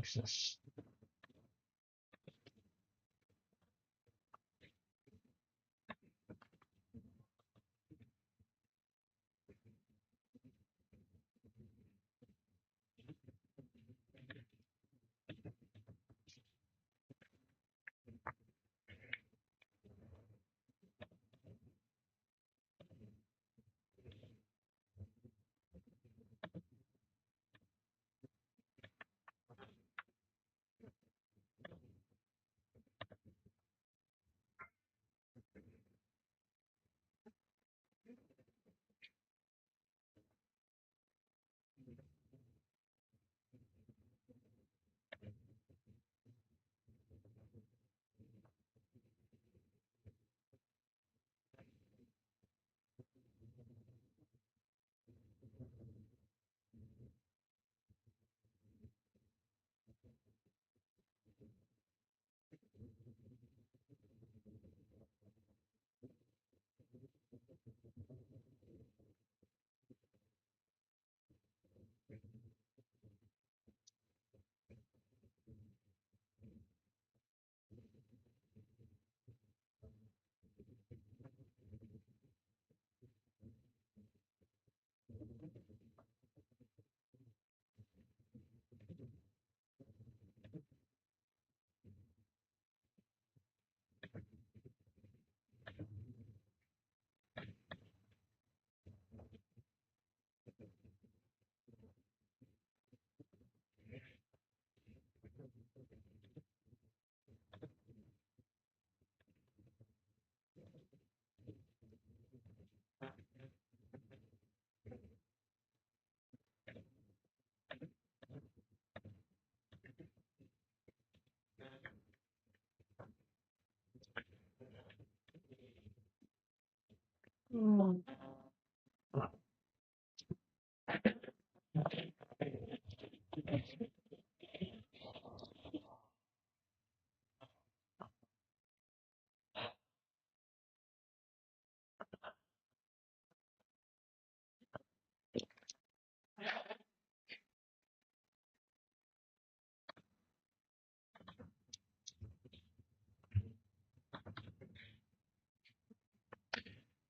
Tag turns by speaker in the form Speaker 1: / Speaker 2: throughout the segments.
Speaker 1: Jesus.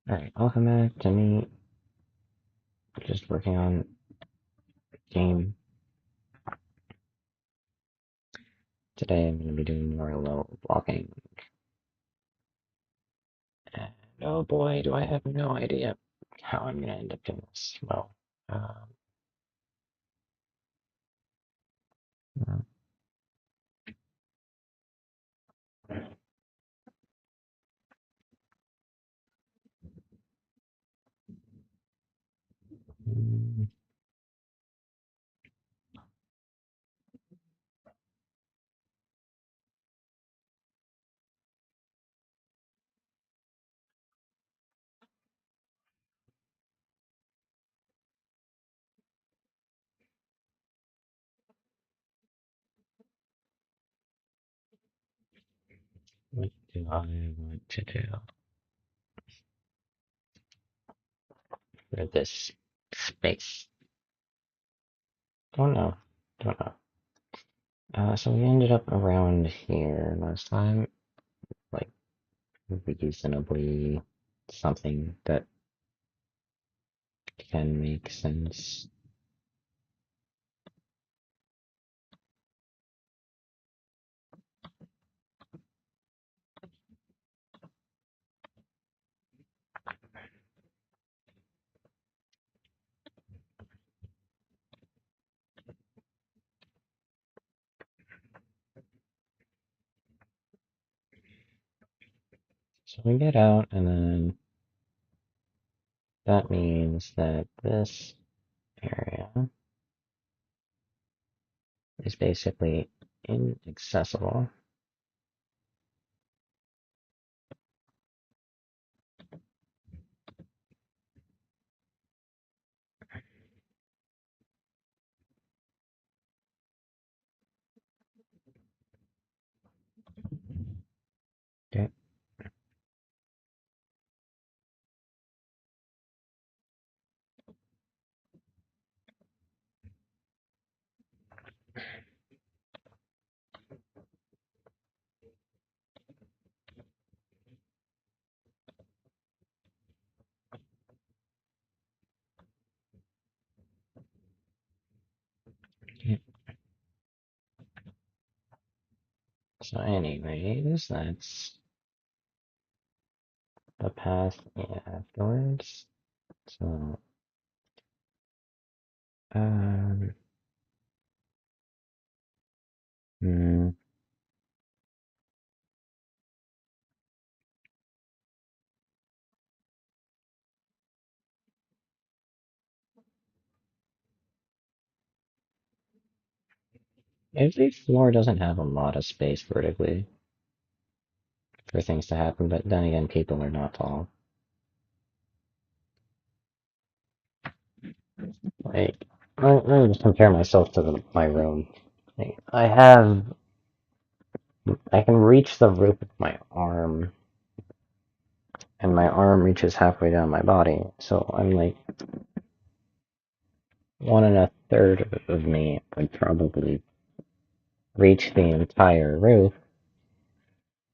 Speaker 1: Alright, welcome back to me. Just working on game. Today I'm going to be doing more low blocking. And oh boy, do I have no idea how I'm going to end up doing this. Well, what do I want to do with this space? Don't know. Don't know. So we ended up around here last time, like reasonably something that can make sense. So we get out, and then that means that this area is basically inaccessible. Okay. So anyways, that's the path afterwards. So, um, hmm, every floor doesn't have a lot of space vertically for things to happen, but then again, people are not tall. Like, I just compare myself to my room. Like, I can reach the roof with my arm, and my arm reaches halfway down my body, so I'm like, 1 1/3 of me would probably reach the entire roof,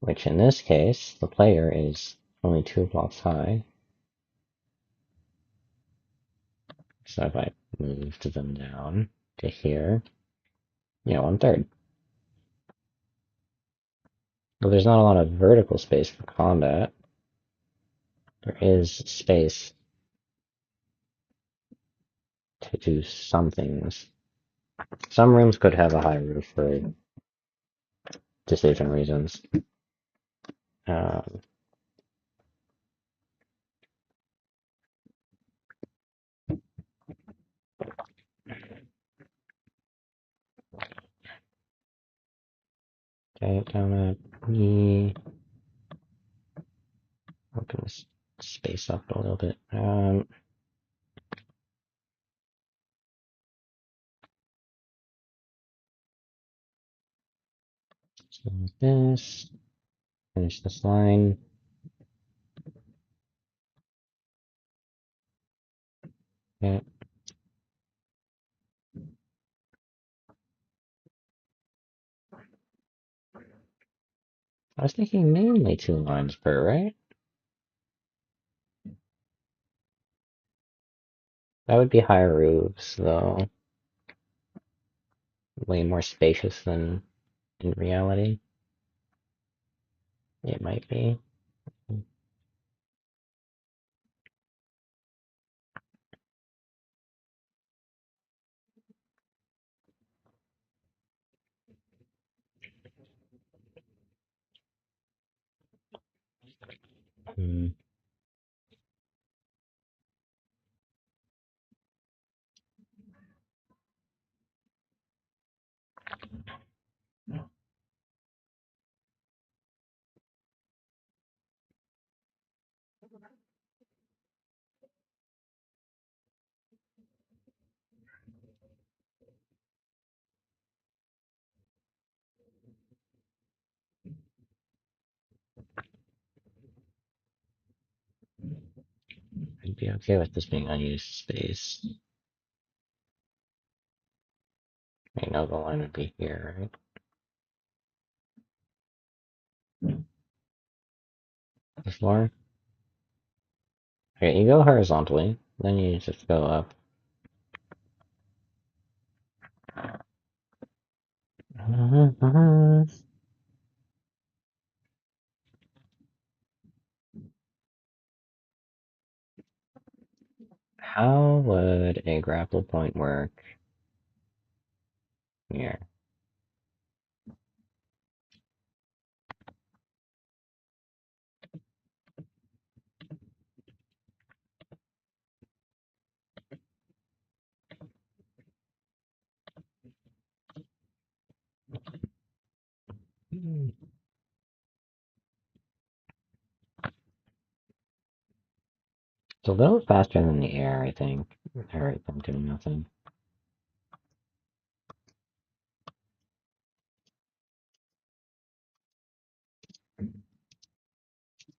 Speaker 1: which in this case, the player is only 2 blocks high. So if I moved them down to here, 1/3. Well, there's not a lot of vertical space for combat. There is space to do some things. Some rooms could have a high roof for decision reasons. Um, okay, down at me. Open this space up a little bit. So this. Finish this line. Yeah. I was thinking mainly 2 lines per, right? That would be higher roofs, though. Way more spacious than in reality. It might be. Hmm. I'd be okay with this being unused space. I know the line would be here, right? The floor? Okay, you go horizontally, then you just go up. How would a grapple point work here? It's a little faster than the air, I think. Alright, I'm doing nothing.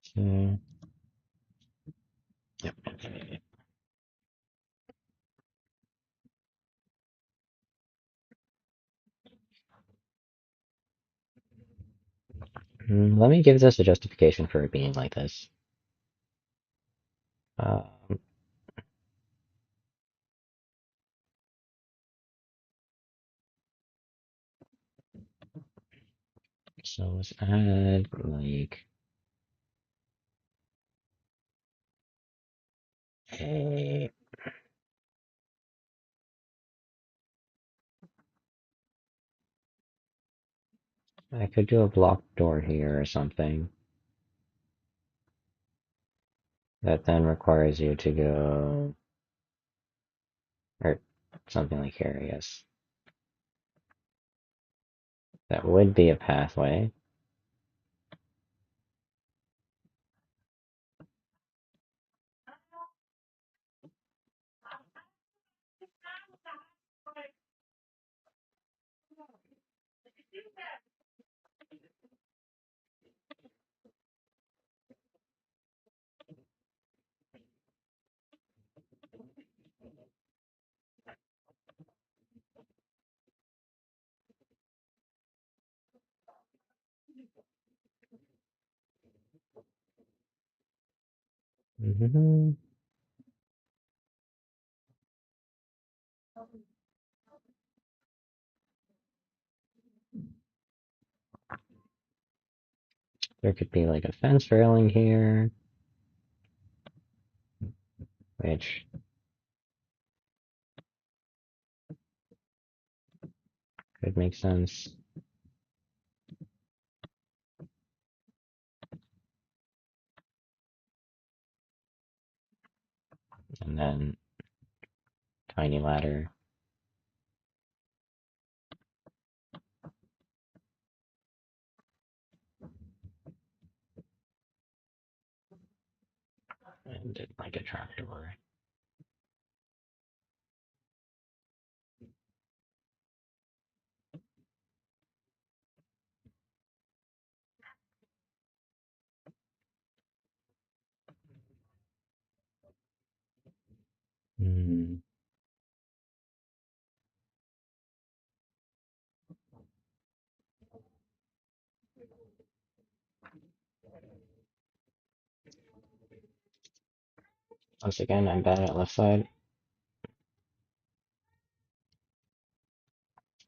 Speaker 1: So, yep. Let me give this a justification for it being like this. Um, So let's add like a I could do a blocked door here or something that then requires you to go or something like here, I guess. That would be a pathway. Mm-hmm. There could be like a fence railing here, which could make sense. And then tiny ladder. And like a trapdoor. Hmm. Once again, I'm bad at left side.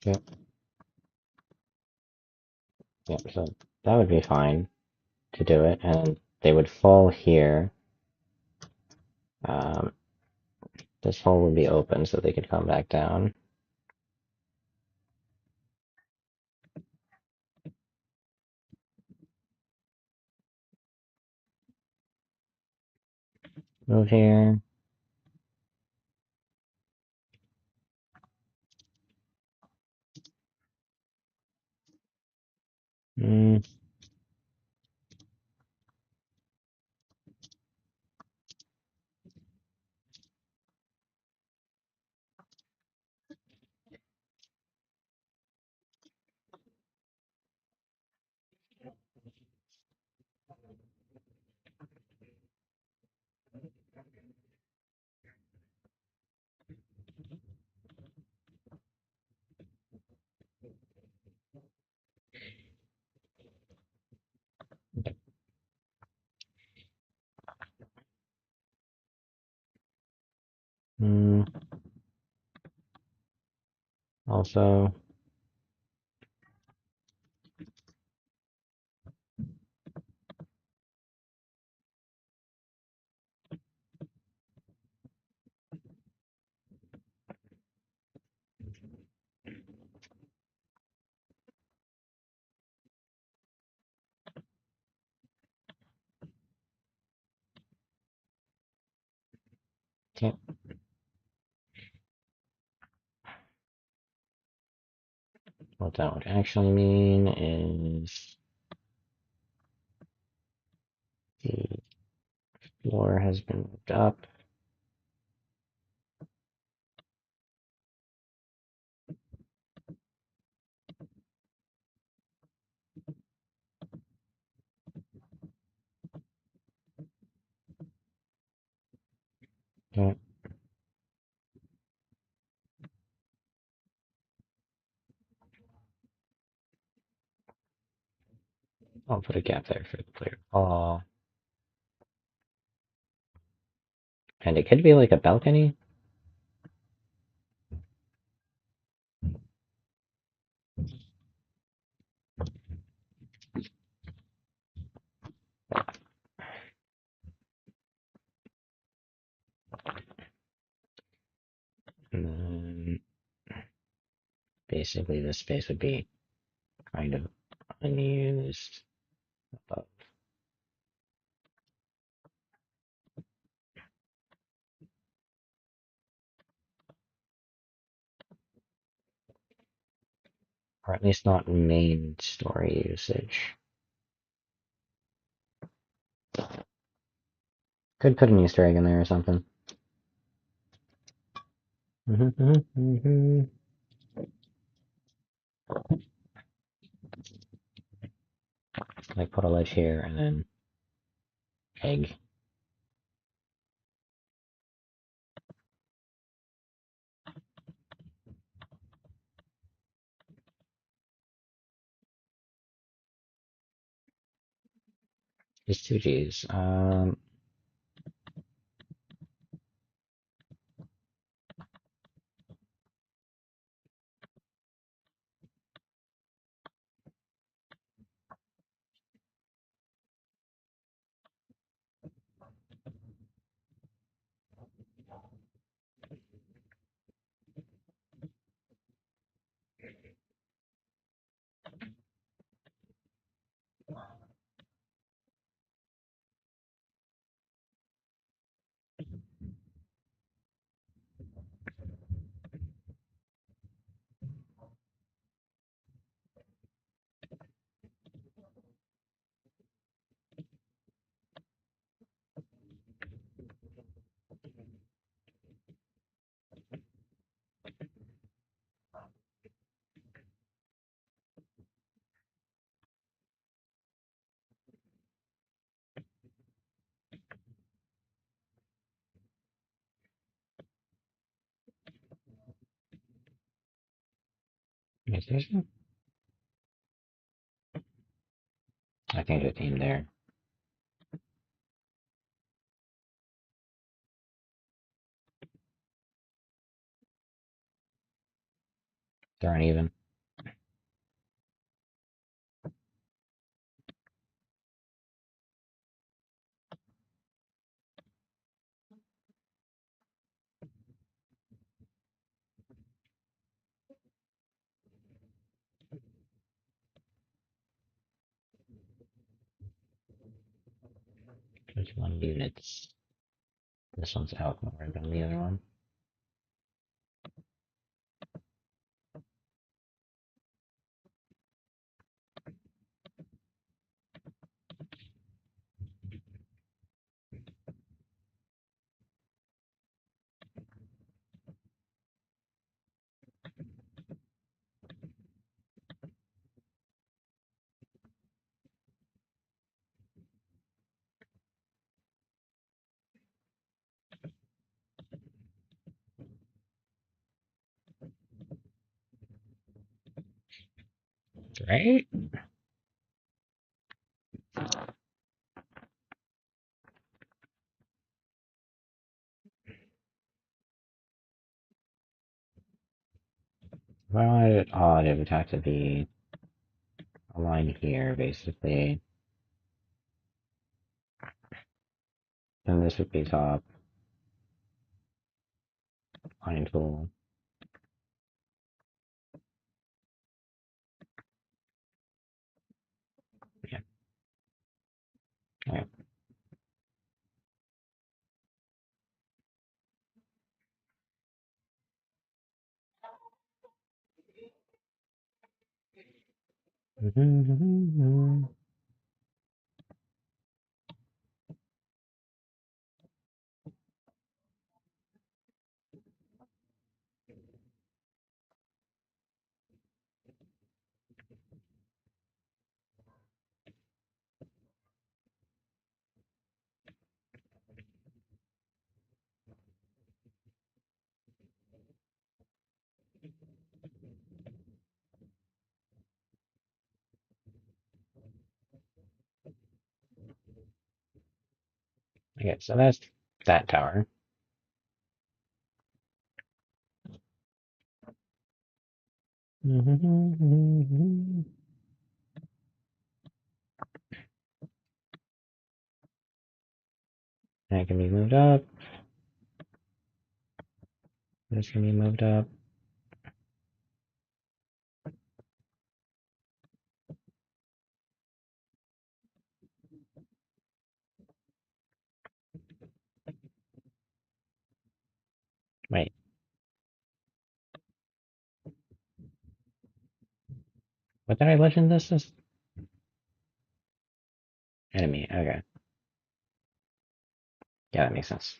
Speaker 1: Yep, yep, so that would be fine to do it, and they would fall here. Um, this hole would be open so they could come back down. Move here. Hmm. Hmm. Also, can't. What that would actually mean is the floor has been moved up. Okay. I'll put a gap there for the player. Oh, and it could be like a balcony. Basically, this space would be kind of unused above. Or at least not main story usage. Could put an Easter egg in there or something. Like put a ledge here and then egg. Just two G's. Mutation? I think the theme there. They're uneven. Which one units? This one's out more than the other one. Right? Well, odd, it would have to be a line here, basically. Then this would be top. Line tool. Yeah. Okay. Okay, so that's that tower. That can be moved up. This can be moved up. Wait. What did I legend this as? Enemy. Okay. Yeah, that makes sense.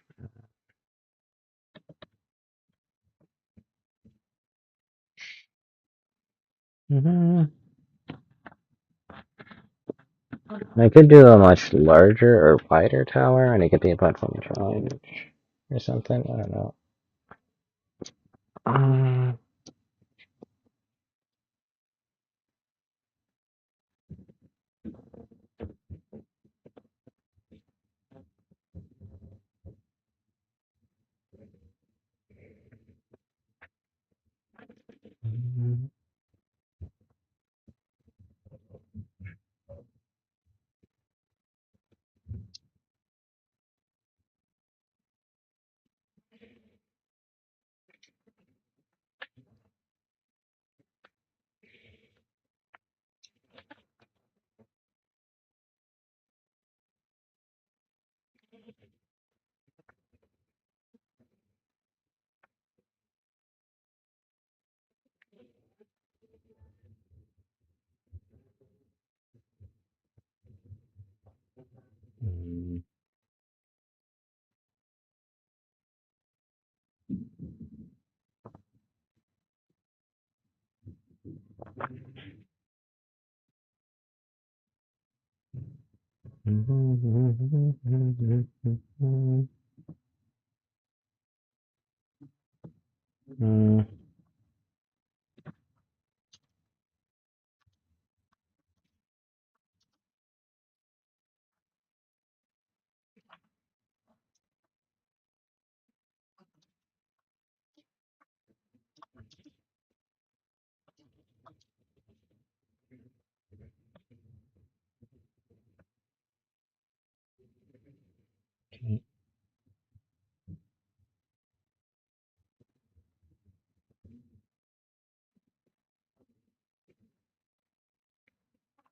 Speaker 1: I could do a much larger or wider tower, and it could be a platform challenge or something. I don't know. Um,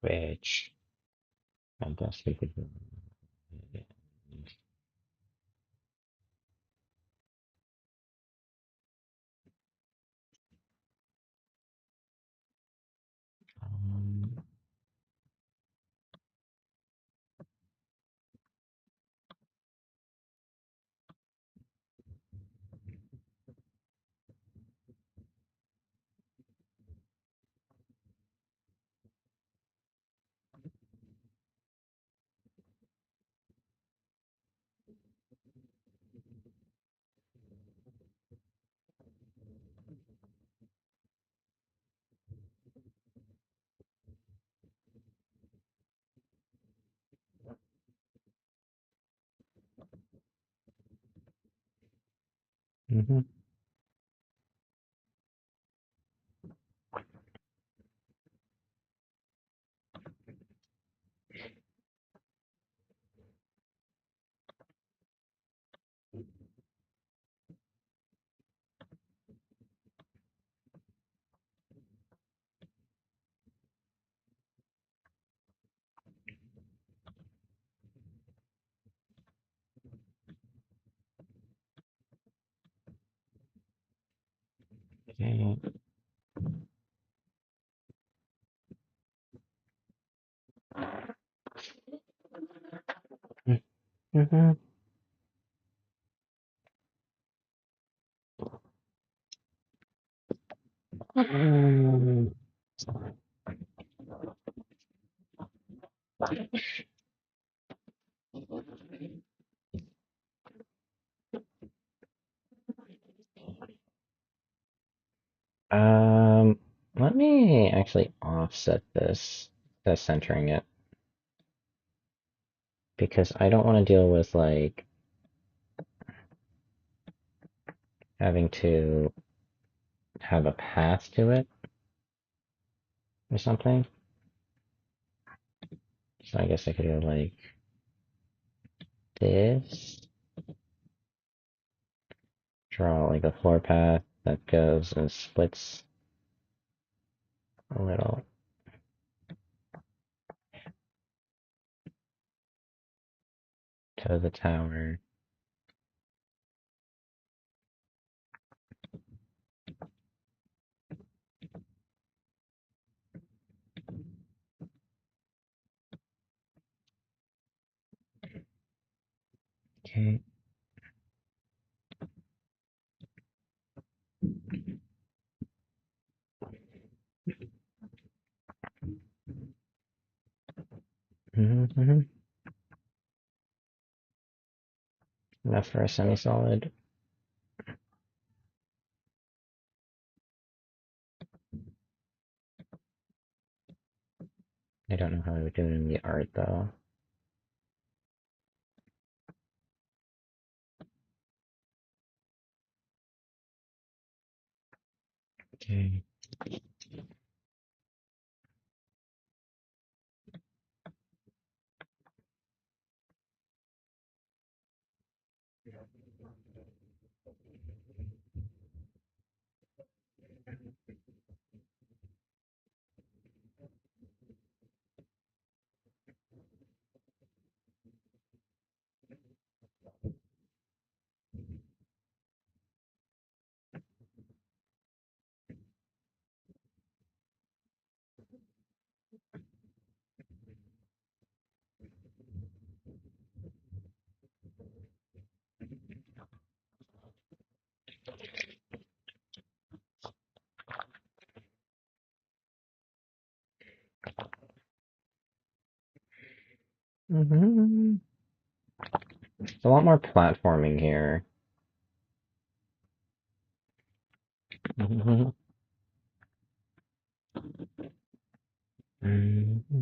Speaker 1: which I guess we could do. Um, mhm, okay. Mhm. Um, um, let me actually offset this, the centering it, because I don't want to deal with like having to have a path to it or something. So I guess I could go like this, draw like a floor path that goes and splits a little. To the tower. Okay. Mm-hmm. Enough for a semi-solid. I don't know how I would do it in the art though. Okay. Mm-hmm. There's a lot more platforming here. Mm-hmm. Mm-hmm.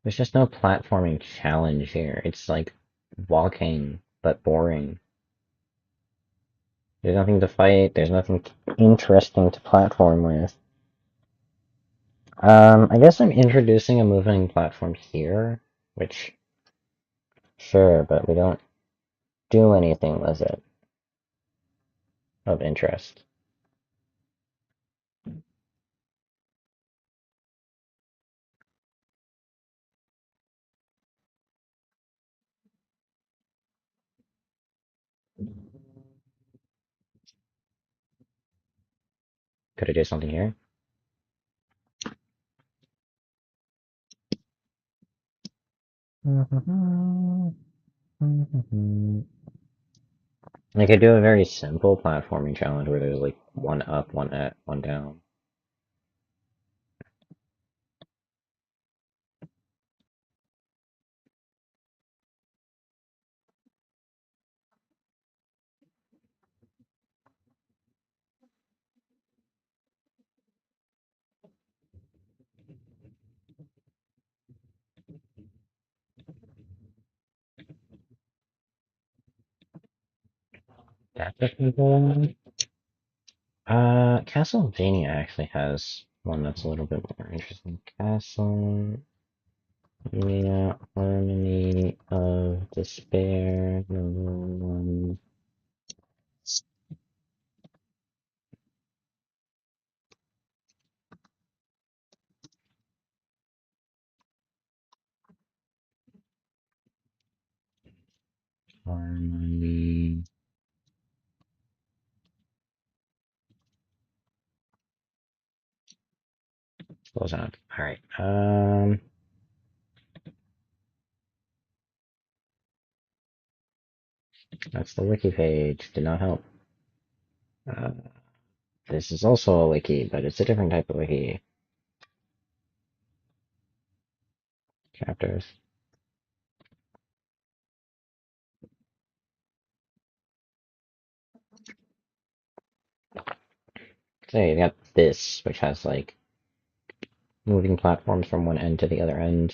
Speaker 1: There's just no platforming challenge here. It's like walking, but boring. There's nothing to fight, there's nothing interesting to platform with. I guess I'm introducing a moving platform here, which, sure, but we don't do anything with it of interest. Could I do something here? I could do a very simple platforming challenge where there's like one up, one at, one down. That's a simple one. Castlevania actually has one that's a little bit more interesting. Castlevania Harmony of Despair, number one. Harmony. Close out. Alright. That's the wiki page. Did not help. Uh, this is also a wiki, but it's a different type of wiki. Chapters. So you got this, which has like moving platforms from one end to the other end.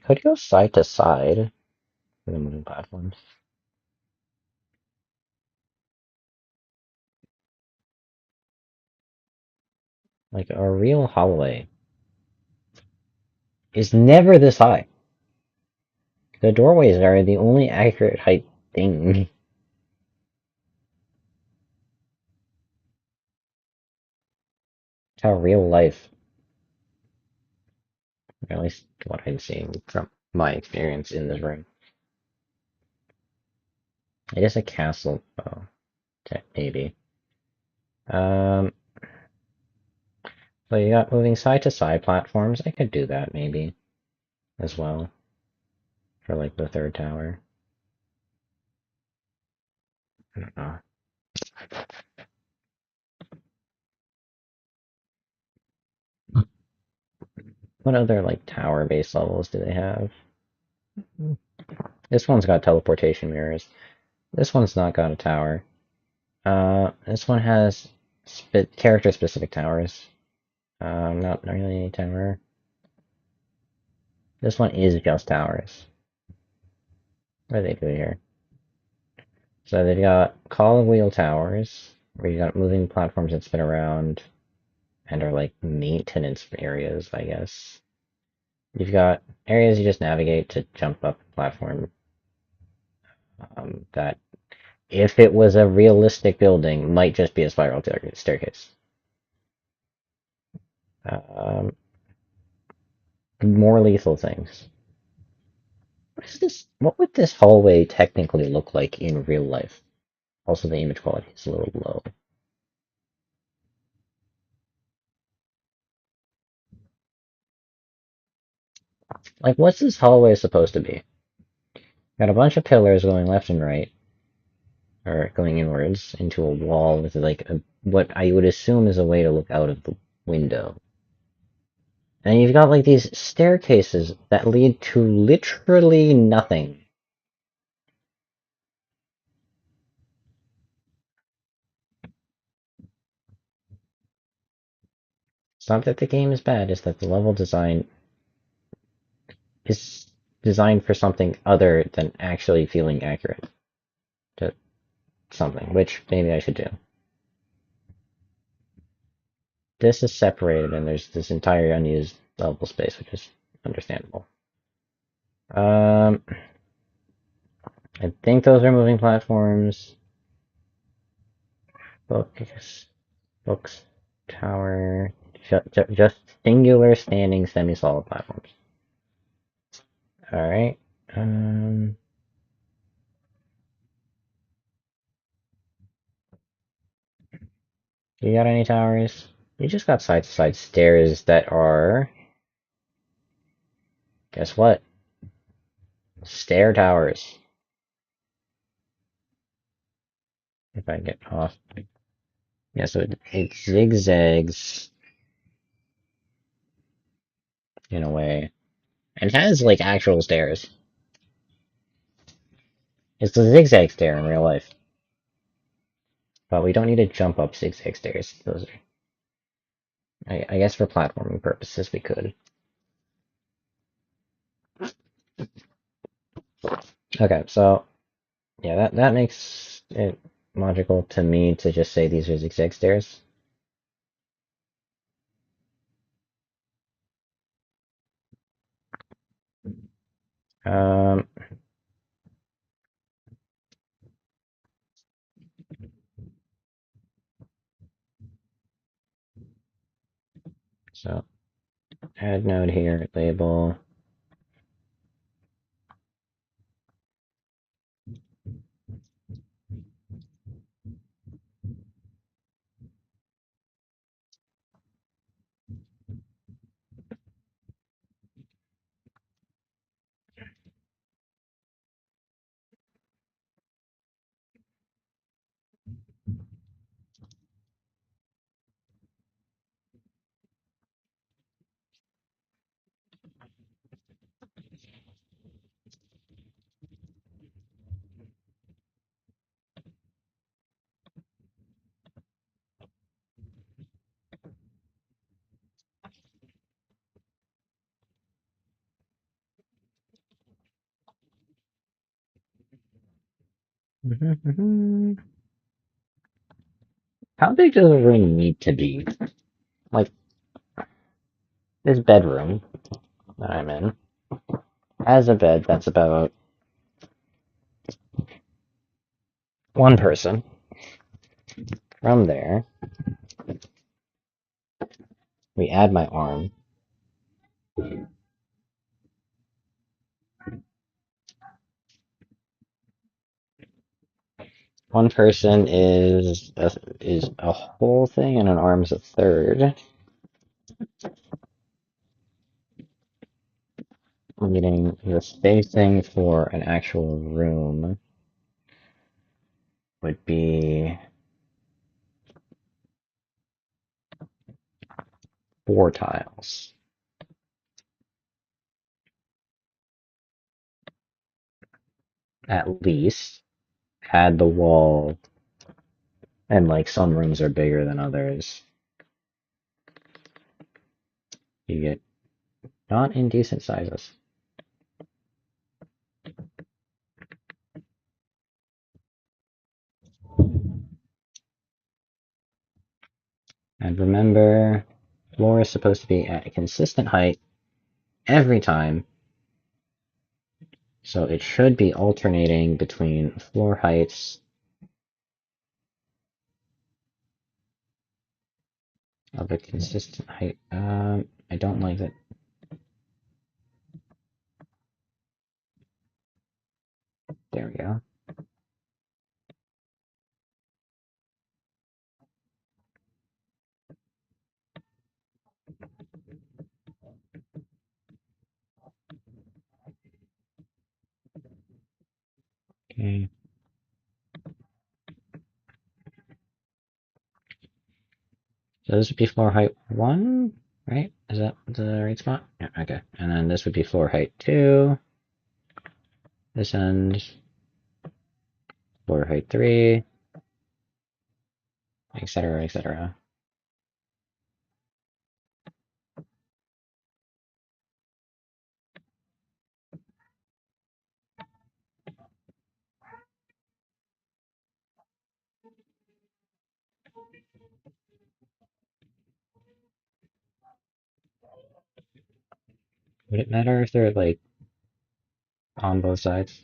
Speaker 1: Could go side to side for the moving platforms. Like a real hallway. is never this high. The doorways are the only accurate height thing. It's how real life, or at least what I'm seeing from my experience in this room. It is a castle, oh, maybe. Um, so you got moving side to side platforms. I could do that maybe as well for like the third tower. I don't know. What other like tower base levels do they have? This one's got teleportation mirrors. This one's not got a tower. This one has character specific towers. Not really any tower. This one is just towers. What do they do here? So they've got call of wheel towers, where you got moving platforms that spin around and are like maintenance areas, I guess. You've got areas you just navigate to jump up a platform. That, if it was a realistic building, might just be a spiral staircase. Um, more lethal things. What is this? What would this hallway technically look like in real life? Also, the image quality is a little low. Like, what's this hallway supposed to be? Got a bunch of pillars going left and right, or going inwards into a wall with like what I would assume is a way to look out of the window. And you've got like these staircases that lead to literally nothing. It's not that the game is bad, it's that the level design is designed for something other than actually feeling accurate to something, which maybe I should do. This is separated and there's this entire unused level space, which is understandable. I think those are moving platforms. Books, tower, just singular standing semi-solid platforms. Alright. You got any towers? You just got side-to-side stairs that are... Guess what? Stair towers. If I get off. Yeah, so it zigzags in a way. And it has, like, actual stairs. It's a zigzag stair in real life. But we don't need to jump up zigzag stairs. Those are... I guess for platforming purposes we could. Okay, so... Yeah, that makes it logical to me to just say these are zigzag stairs. Um... So... Add node here, label... How big does a room need to be? Like, this bedroom. that I'm in has a bed that's about one person. From there, we add my arm. One person is a whole thing, and an arm's a third. Meaning the spacing for an actual room would be 4 tiles. At least. Had the wall, and like some rooms are bigger than others. You get not indecent sizes. And remember, floor is supposed to be at a consistent height every time, so it should be alternating between floor heights of a consistent height. I don't like that. There we go. Okay. So this would be floor height 1, right? Is that the right spot? Yeah, okay. And then this would be floor height 2. This end, floor height 3, etc., etc. Would it matter if they're like on both sides?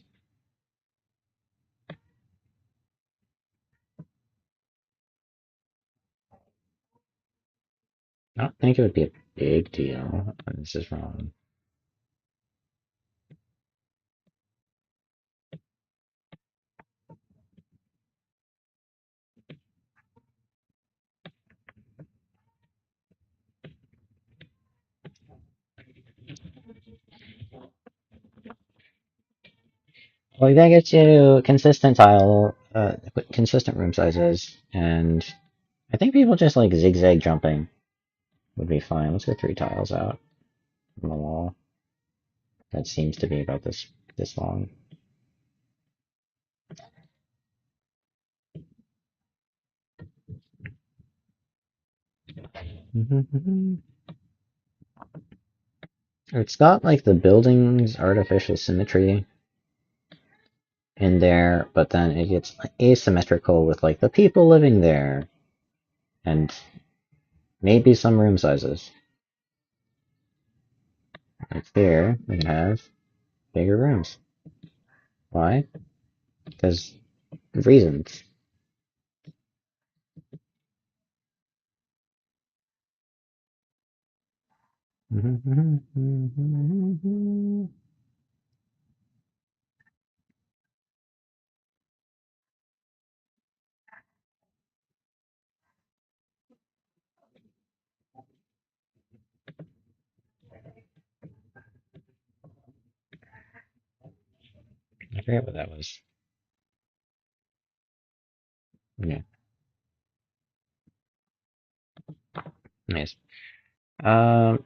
Speaker 1: I don't think it would be a big deal. This is wrong. Well, that gets you consistent room sizes, and I think people just like zigzag jumping would be fine. Let's go 3 tiles out from the wall. That seems to be about this long. It's got like the building's artificial symmetry in there, but then it gets asymmetrical with like the people living there, and maybe some room sizes. Like here, we can have bigger rooms. Why? Because reasons. I forget what that was. Yeah, nice. Um,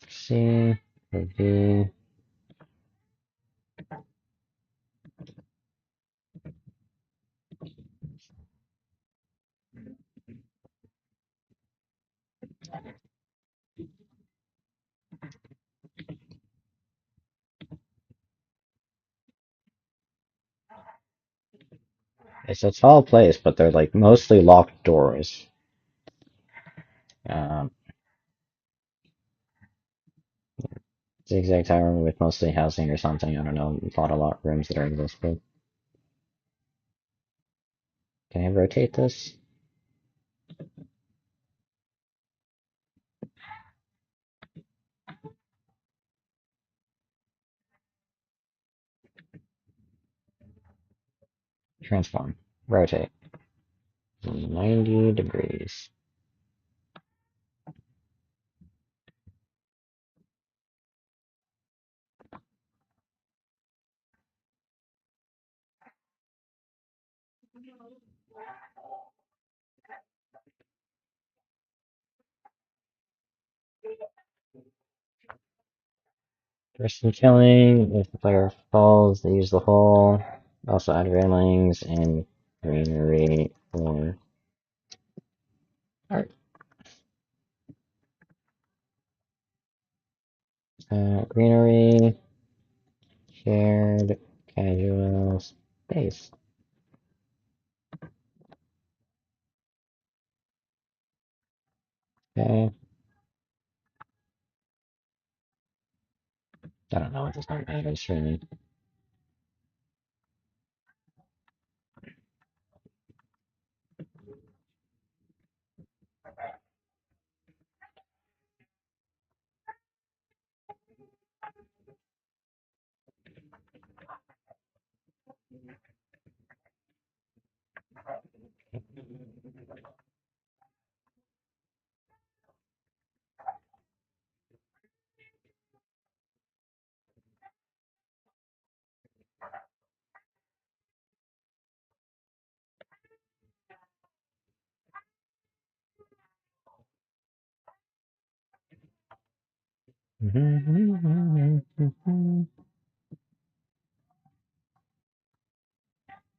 Speaker 1: C, V. It's a tall place, but they're like mostly locked doors. Um, Zigzag tower with mostly housing or something. I don't know. A lot of rooms that are invisible. Can I rotate this? Transform. Rotate. 90 degrees. Person killing. If the player falls, they use the hole. Also add railings and greenery or art. Greenery, shared, casual, space. Okay. I don't know what this part matters really.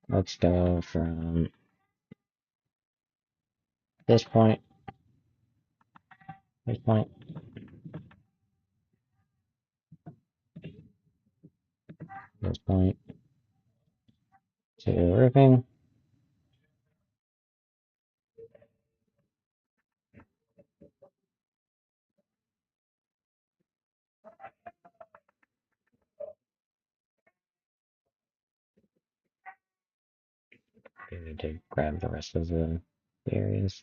Speaker 1: Let's go from this point, this point, this point to roofing. We need to grab the rest of the areas.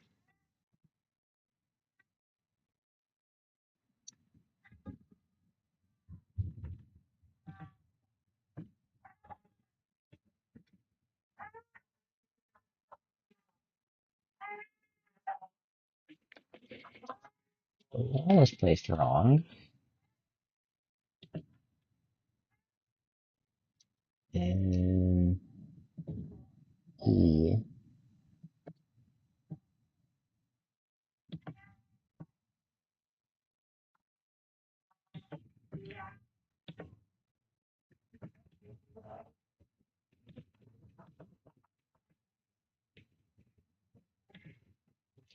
Speaker 1: The wall is placed wrong. And E.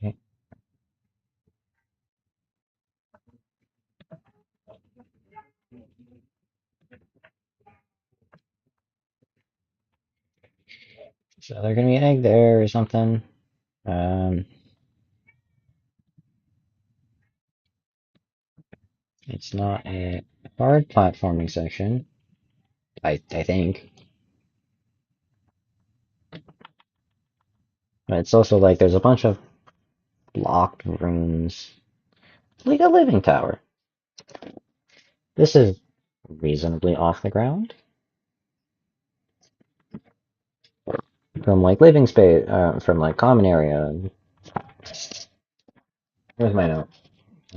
Speaker 1: Okay. So there's gonna be an egg there or something. Um, it's not a hard platforming section. I think. But it's also like there's a bunch of locked rooms. Like a living tower. This is reasonably off the ground. From like living space, from like common area. Where's my note?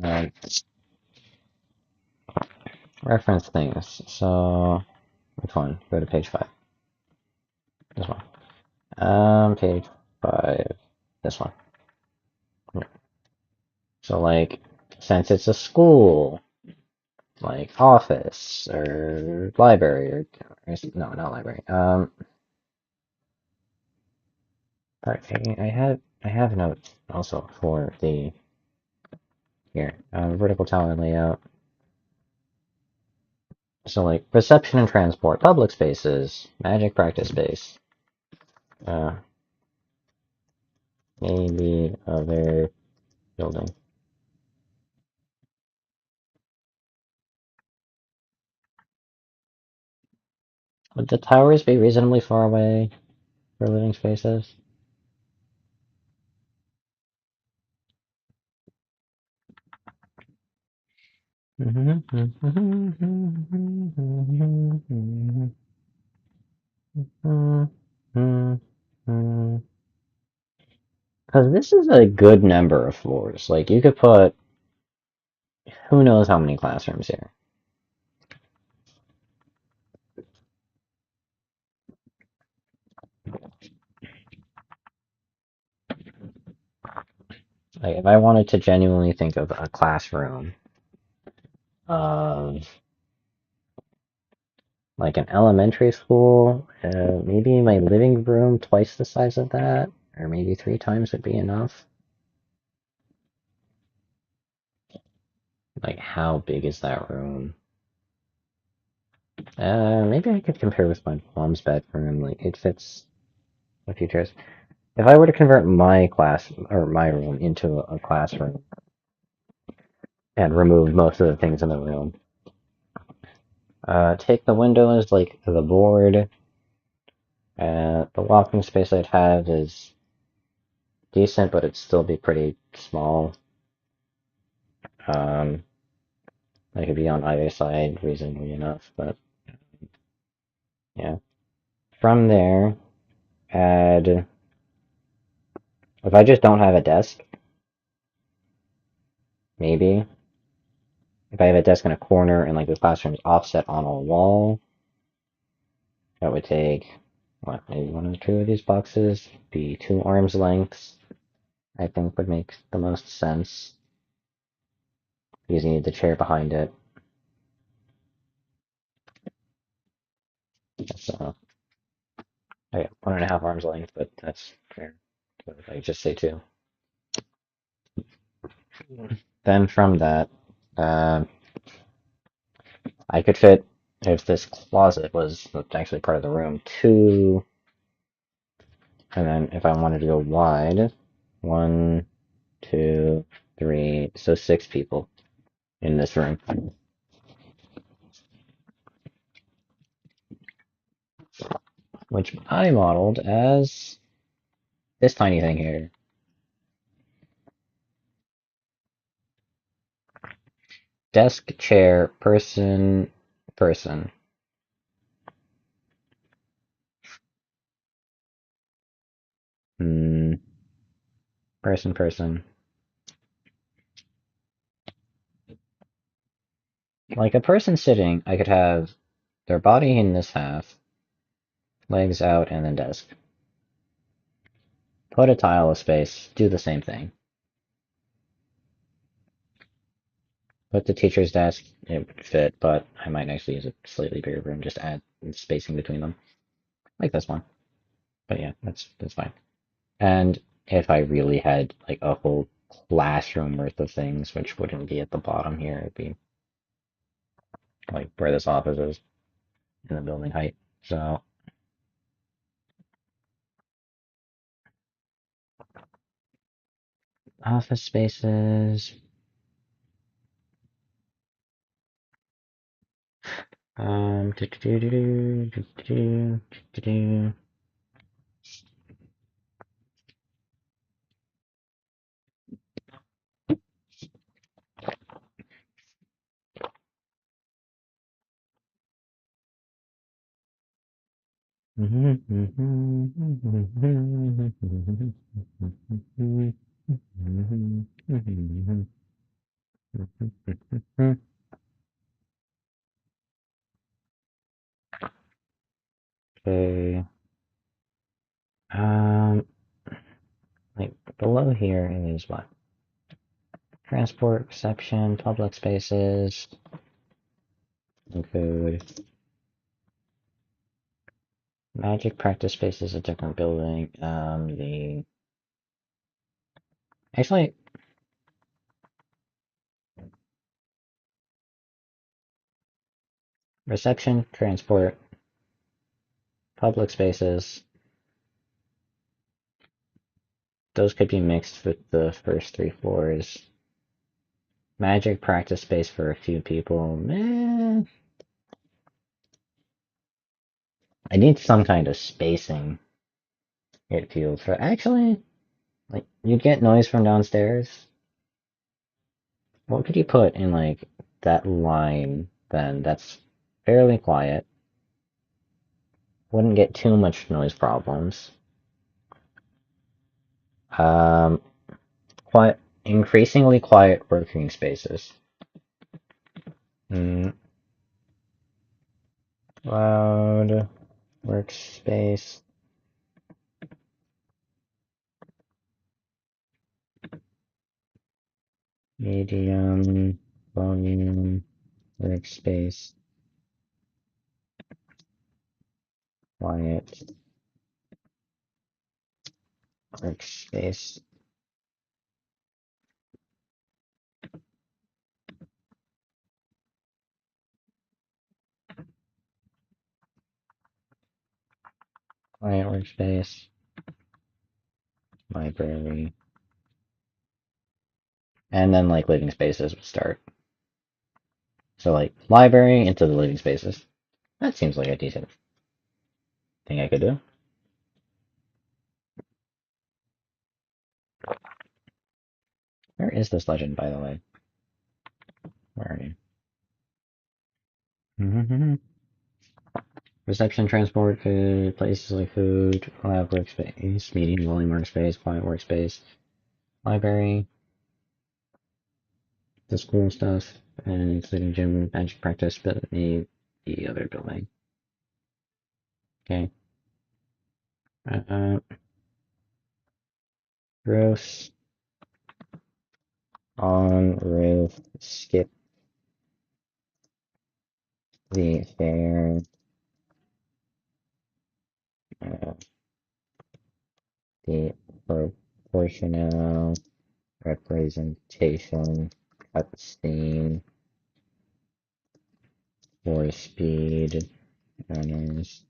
Speaker 1: Um, reference things. So, which one? Go to page 5. This one. Page 5. This one. Yeah. So like, since it's a school, like office or library or no, not library. I have notes also for the here vertical tower layout. So like reception and transport, public spaces, magic practice space, uh, maybe other building. Would the towers be reasonably far away for living spaces? Because this is a good number of floors. Like, you could put who knows how many classrooms here. Like, if I wanted to genuinely think of a classroom of like an elementary school, maybe my living room twice the size of that, or maybe 3 times would be enough. Like, how big is that room? Maybe I could compare with my mom's bedroom. Like, it fits a few chairs. If I were to convert my class or my room into a classroom and remove most of the things in the room, take the windows, like the board, the walking space I'd have is decent, but it'd still be pretty small. Um, I could be on either side reasonably enough, but yeah. From there, add, if I just don't have a desk, maybe. If I have a desk in a corner and like the classroom's offset on a wall, that would take, what, maybe one or two of these boxes, be 2 arms lengths, I think would make the most sense. Because you need the chair behind it. So, I got 1.5 arms length, but that's fair. So if I just say 2. Then from that, um, I could fit, if this closet was actually part of the room, 2, and then if I wanted to go wide, 1, 2, 3, so 6 people in this room, which I modeled as this tiny thing here. Desk, chair, person, person. Hmm, person, person. Like a person sitting, I could have their body in this half, legs out, and then desk. Put a tile of space, do the same thing. Put the teacher's desk, it would fit, but I might actually use a slightly bigger room, just add spacing between them. Like this one. But yeah, that's fine. And if I really had like a whole classroom worth of things, which wouldn't be at the bottom here, it'd be like where this office is in the building height. So office spaces. Do, do, do, do, do, do, do, do. Okay. Um, like below here is what? Transport, reception, public spaces, include magic practice space is a different building. The actually reception, transport, public spaces. Those could be mixed with the first 3 floors. Magic practice space for a few people. Meh. I need some kind of spacing, it feels. For actually, like, you get noise from downstairs. What could you put in, like, that line, then, that's fairly quiet? Wouldn't get too much noise problems. Um, quiet, increasingly quiet working spaces. Mm, loud workspace, medium volume workspace, quiet workspace. Quiet workspace, library, and then like living spaces would start. So like library into the living spaces. That seems like a decent thing I could do. Where is this legend, by the way? Where are you? Reception, transport, food, places like food, lab workspace, medium volume workspace, quiet workspace, library, the school stuff, and including gym, magic practice, but the other building. Okay. Uh, Gross on roof, skip the fair, uh, the proportional representation, cutscene, for speed, runners.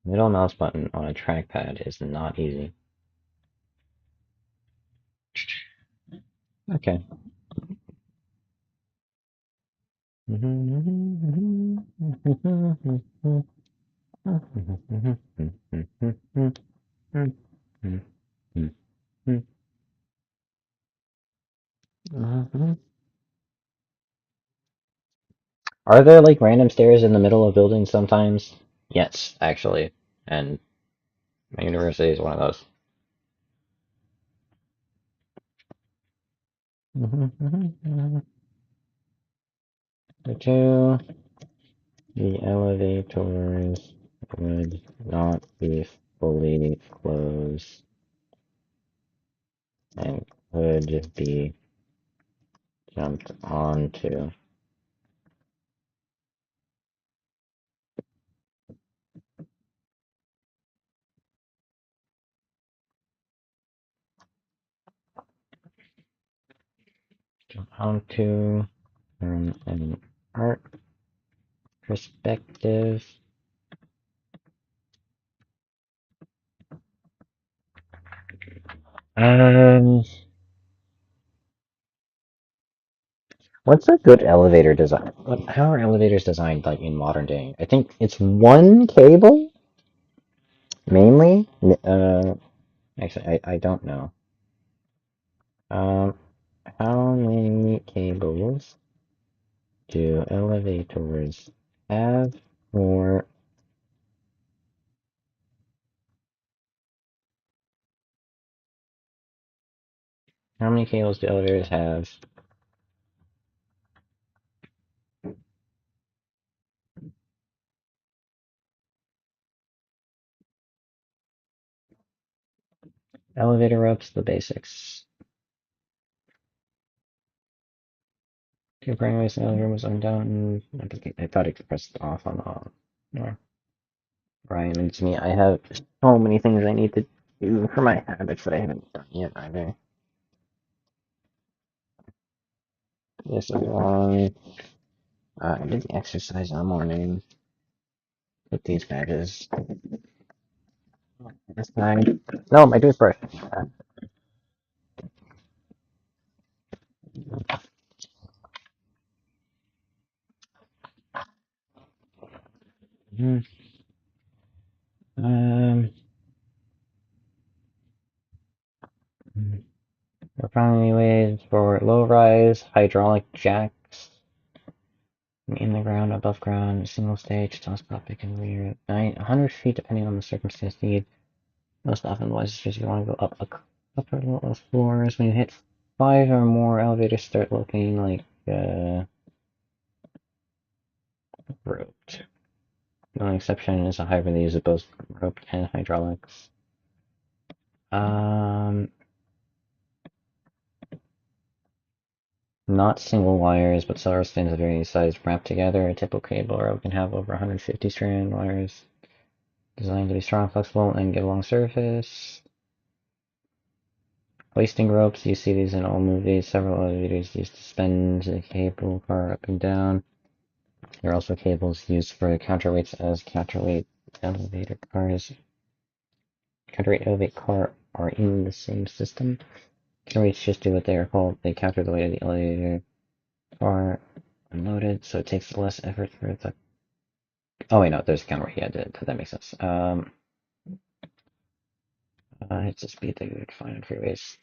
Speaker 1: Middle mouse button on a trackpad is not easy. Okay. Are there like random stairs in the middle of buildings sometimes? Yes, actually. And my university is one of those. The two, the elevators would not be fully closed and could be jumped onto. Jump onto from an art perspective. Um, what's a good elevator design? How are elevators designed like in modern day? I think it's one cable mainly. Actually, I don't know. Um, how many cables do elevators have? Or how many cables do elevators have? Elevator ropes, the basics. Your brain waves in the other room was undone. I thought it pressed off on the. No. Ryan and me. I have so many things I need to do for my habits that I haven't done yet either. Yes, I'm wrong. I did the exercise in the morning. Put these badges this time. No, my toothbrush. Mhm. Um, we're finding ways for low rise hydraulic jacks in the ground, above ground, single stage, telescopic, and rear 100 feet depending on the circumstance need. Most often, the wisest is you want to go up a couple of floors. When you hit 5 or more, elevators start looking like roped. The only exception is a hybrid that uses both roped and hydraulics. Not single wires, but several strands of varying size wrapped together. A typical cable rope can have over 150 strand wires, designed to be strong, flexible, and get a long surface. Hoisting ropes, you see these in all movies. Several elevators used to suspend the cable car up and down. There are also cables used for counterweights as counterweight elevator cars. Counterweight elevate car are in the same system. Counterweights just do what they are called. They counter the weight of the elevator car unloaded, so it takes less effort for it to. Oh wait, no, there's a counterweight. Yeah, that makes sense. It's a speed that you would find on freeways.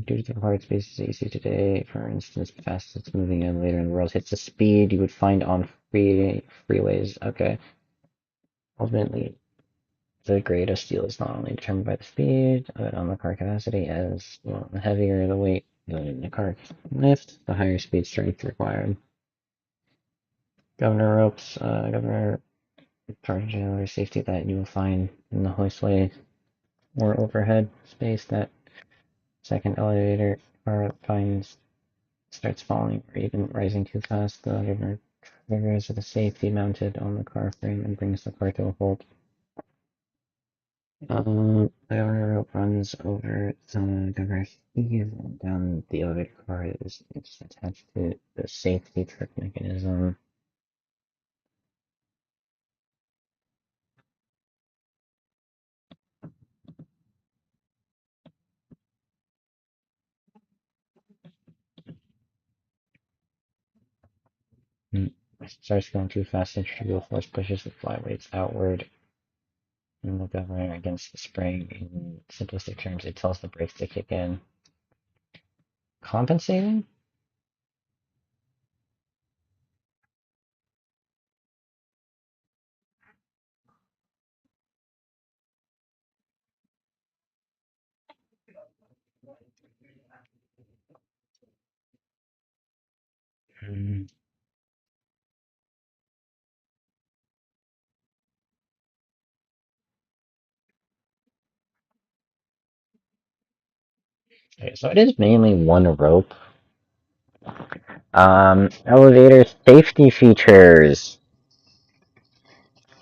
Speaker 1: Due to the hard spaces that you see today, for instance, the fastest moving elevator in the world hits a speed you would find on freeways. Okay. Ultimately, the grade of steel is not only determined by the speed, but on the car capacity, as well. The heavier the weight the car can lift, the higher speed strength required. Governor ropes, governor charge or safety that you will find in the hoistway or overhead space that second elevator car finds starts falling or even rising too fast. The governor triggers the safety mounted on the car frame and brings the car to a halt. The governor rope runs over the governor's keys and down the elevator car is it's attached to the safety trip mechanism. It starts going too fast, centrifugal force pushes the flyweights outward and the governor against the spring. In simplistic terms, it tells the brakes to kick in. Compensating? Mm. Okay, so it is mainly one rope. Elevator safety features.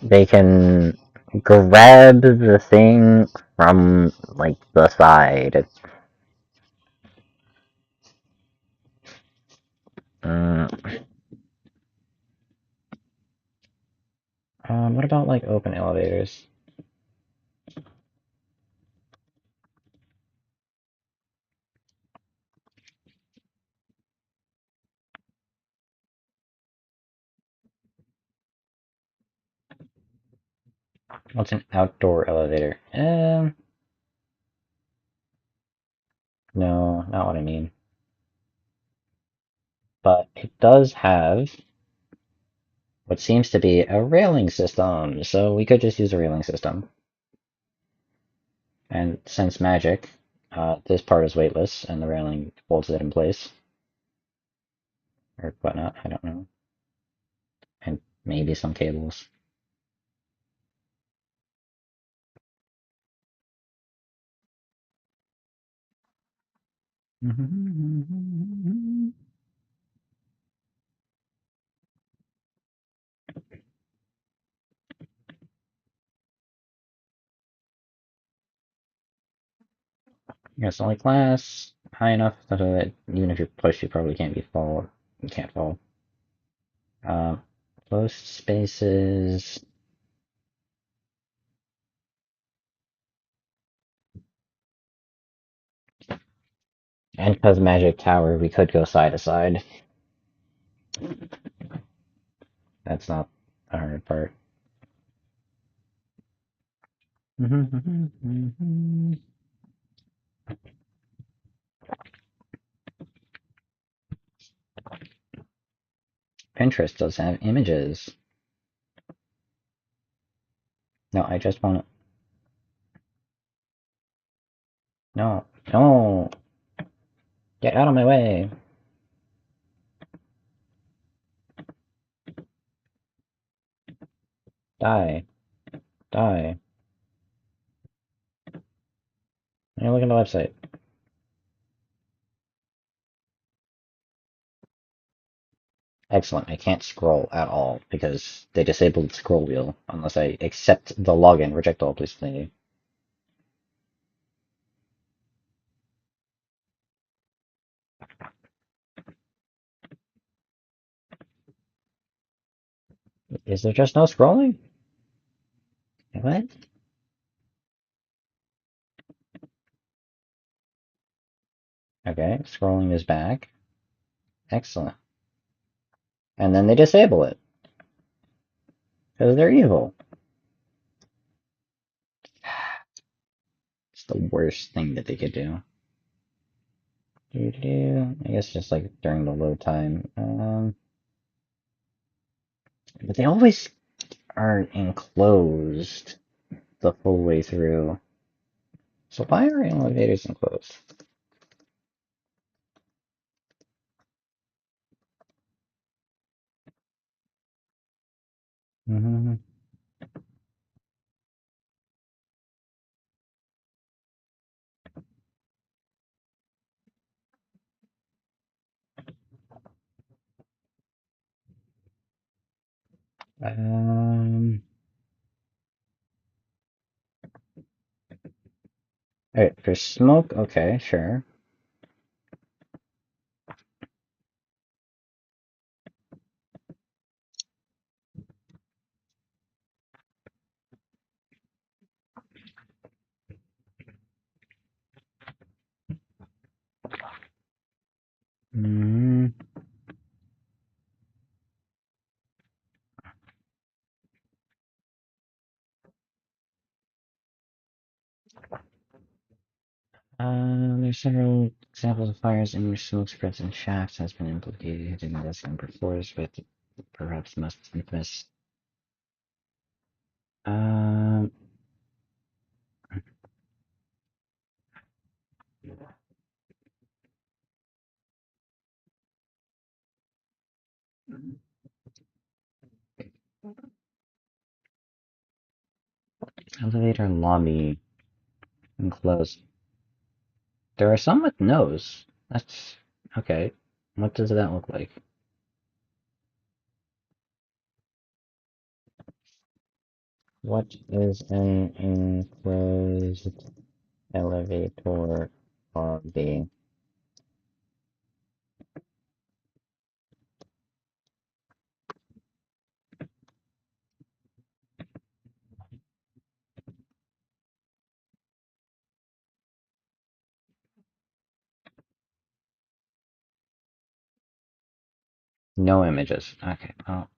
Speaker 1: They can grab the thing from like the side. Uh, what about like open elevators? What's an outdoor elevator? No, not what I mean. But it does have what seems to be a railing system, so we could just use a railing system. And since magic, this part is weightless, and the railing holds it in place. Or whatnot, I don't know. And maybe some cables. Yes, only class high enough so that even if you push, you probably can't be fall. You can't fall. Um, closed spaces and because magic tower, we could go side to side. That's not a hard part. Pinterest does have images. No, I just want to. No, no, get out of my way. Die, die. Hey, look at the website. Excellent. I can't scroll at all because they disabled the scroll wheel unless I accept the login. Reject all, please. Thank you. Is there just no scrolling? What? Okay, scrolling is back. Excellent. And then they disable it because they're evil. It's the worst thing that they could do. I guess just like during the load time. But they always are enclosed the full way through. So why are elevators enclosed? Mm-hmm. Um, Alright, for smoke, okay, sure. Mm, there's several examples of fires in which smoke spreads in shafts has been implicated in this number fours, with perhaps most infamous. Um, Elevator lobby enclosed. There are some with nose. That's okay. What does that look like? What is an enclosed elevator lobby? No images. Okay, well.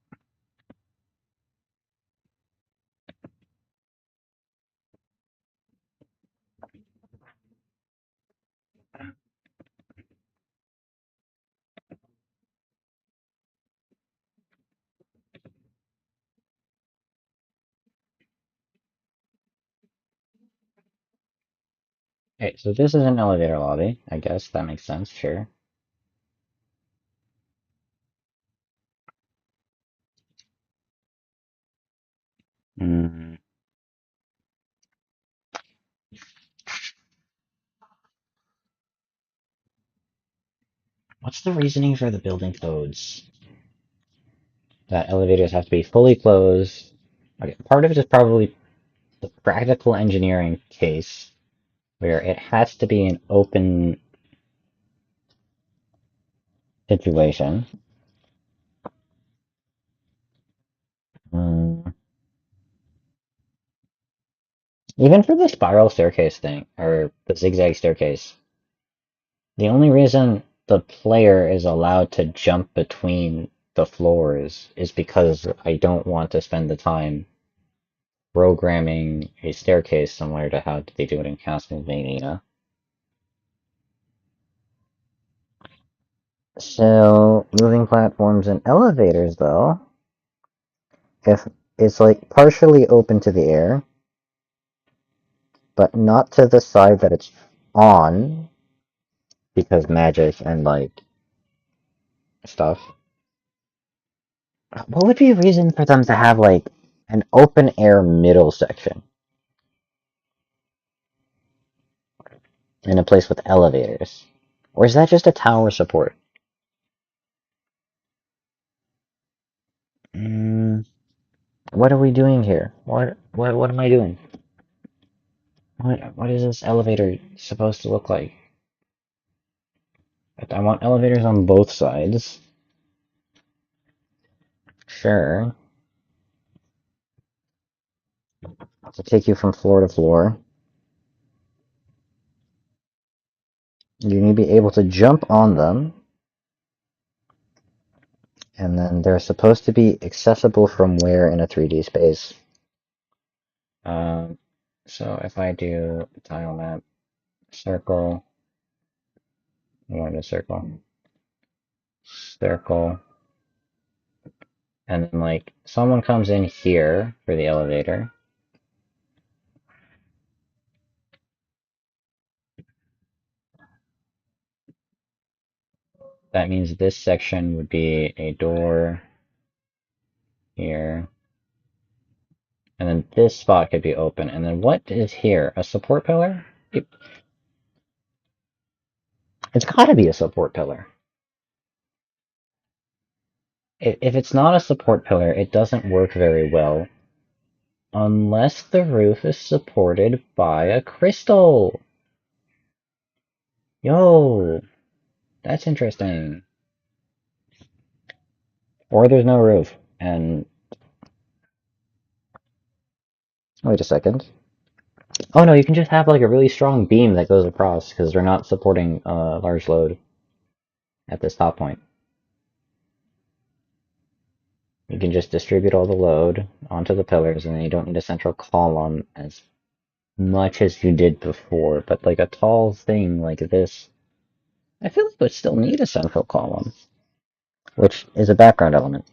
Speaker 1: Okay, so this is an elevator lobby. I guess that makes sense, sure. Mm, What's the reasoning for the building codes that elevators have to be fully closed? Okay, part of it is probably the practical engineering case where it has to be an open situation. Mm, Even for the spiral staircase thing, or the zigzag staircase, the only reason the player is allowed to jump between the floors is because I don't want to spend the time programming a staircase similar to how they do it in Castlevania. So, moving platforms and elevators, though, if it's like partially open to the air, but not to the side that it's on, because magic and like stuff. What would be a reason for them to have like an open air middle section in a place with elevators? Or is that just a tower support? Mm, what are we doing here? What am I doing? What is this elevator supposed to look like? I want elevators on both sides. Sure. To take you from floor to floor. You need to be able to jump on them, and then they're supposed to be accessible from where in a 3D space. Um, so if I do tile map, circle, you want a circle, circle, and then like someone comes in here for the elevator. That means this section would be a door here, and then this spot could be open. And then what is here? A support pillar? It's gotta be a support pillar. If it's not a support pillar, it doesn't work very well unless the roof is supported by a crystal. Yo, that's interesting. Or there's no roof. And wait a second. Oh no, you can just have like a really strong beam that goes across because they're not supporting a large load at this top point. You can just distribute all the load onto the pillars and then you don't need a central column as much as you did before. But like a tall thing like this, I feel like it would still need a central column, which is a background element.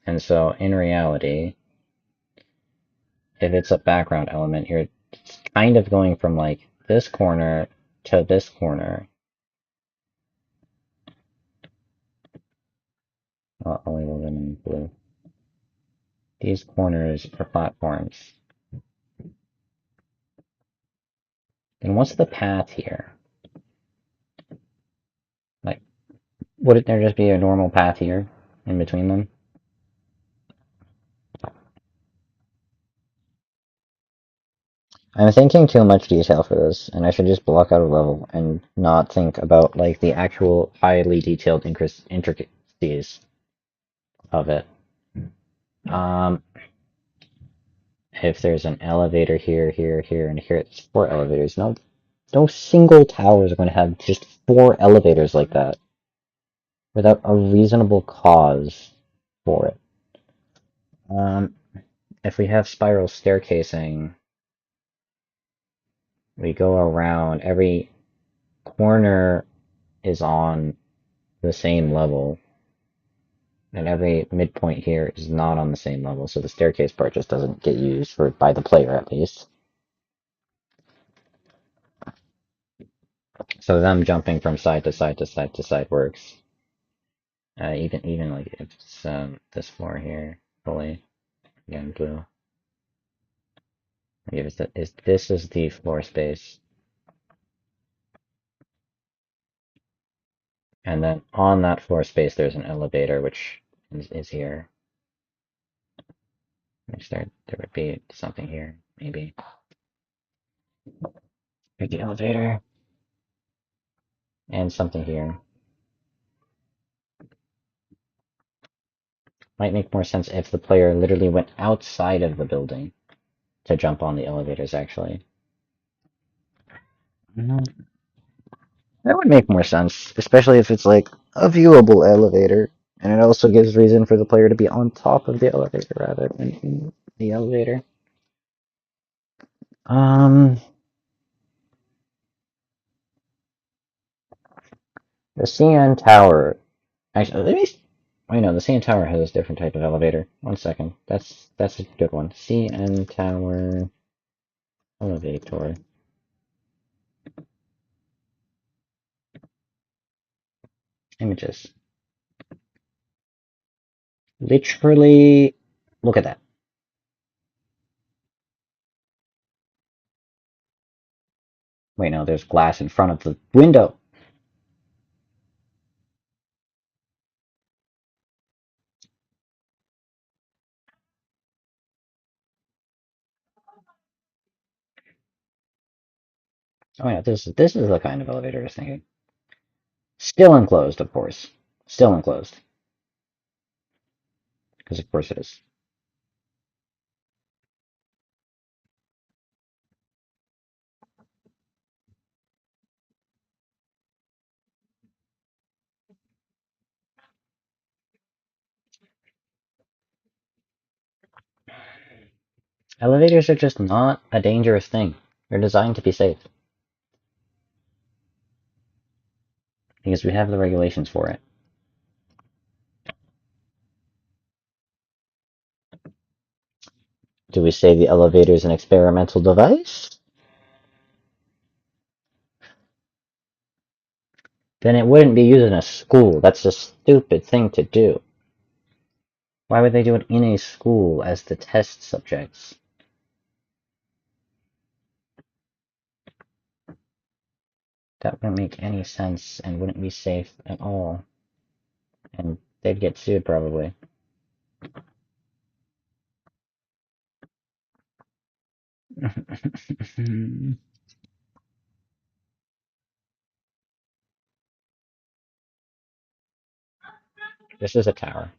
Speaker 1: And so in reality, if it's a background element, you're kind of going from like this corner to this corner. Only living in blue. These corners are platforms. Then what's the path here? Like, wouldn't there just be a normal path here in between them? I'm thinking too much detail for this, and I should just block out a level and not think about like the actual highly detailed intricacies of it. Um, if there's an elevator here, here, here, and here, it's 4 elevators. No single tower is going to have just 4 elevators like that without a reasonable cause for it. If we have spiral staircasing, we go around. Every corner is on the same level, and every midpoint here is not on the same level, so the staircase part just doesn't get used for by the player at least. So them jumping from side to side to side to side works. Even like if it's this floor here fully again blue. Like if it's this is the floor space. And then on that floor space, there's an elevator, which is here. Which there would be something here, maybe. Here's the elevator. And something here. Might make more sense if the player literally went outside of the building to jump on the elevators, actually. Mhm. That would make more sense, especially if it's like a viewable elevator, and it also gives reason for the player to be on top of the elevator rather than in the elevator. Um, the CN Tower. Actually, let me. Wait, no, the CN Tower has a different type of elevator. One second. That's a good one. CN Tower elevator. Images. Literally, look at that. Wait, no, there's glass in front of the window. Oh yeah, this is the kind of elevator I was thinking. Still enclosed, of course. Still enclosed, because of course it is. Elevators are just not a dangerous thing. They're designed to be safe because we have the regulations for it. Do we say the elevator is an experimental device? Then it wouldn't be used in a school. That's a stupid thing to do. Why would they do it in a school as the test subjects? That wouldn't make any sense and wouldn't be safe at all. And they'd get sued probably. This is a tower.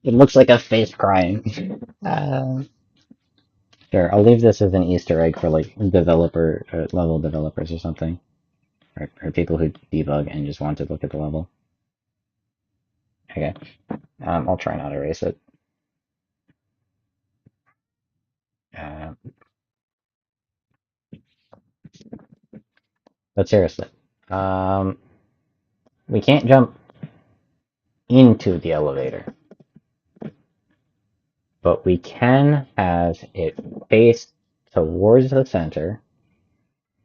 Speaker 1: It looks like a face crying. Sure, I'll leave this as an Easter egg for like developer level developers or something, or people who debug and just want to look at the level. Okay, I'll try not to erase it. Uh, but seriously, um, we can't jump into the elevator, but we can have it face towards the center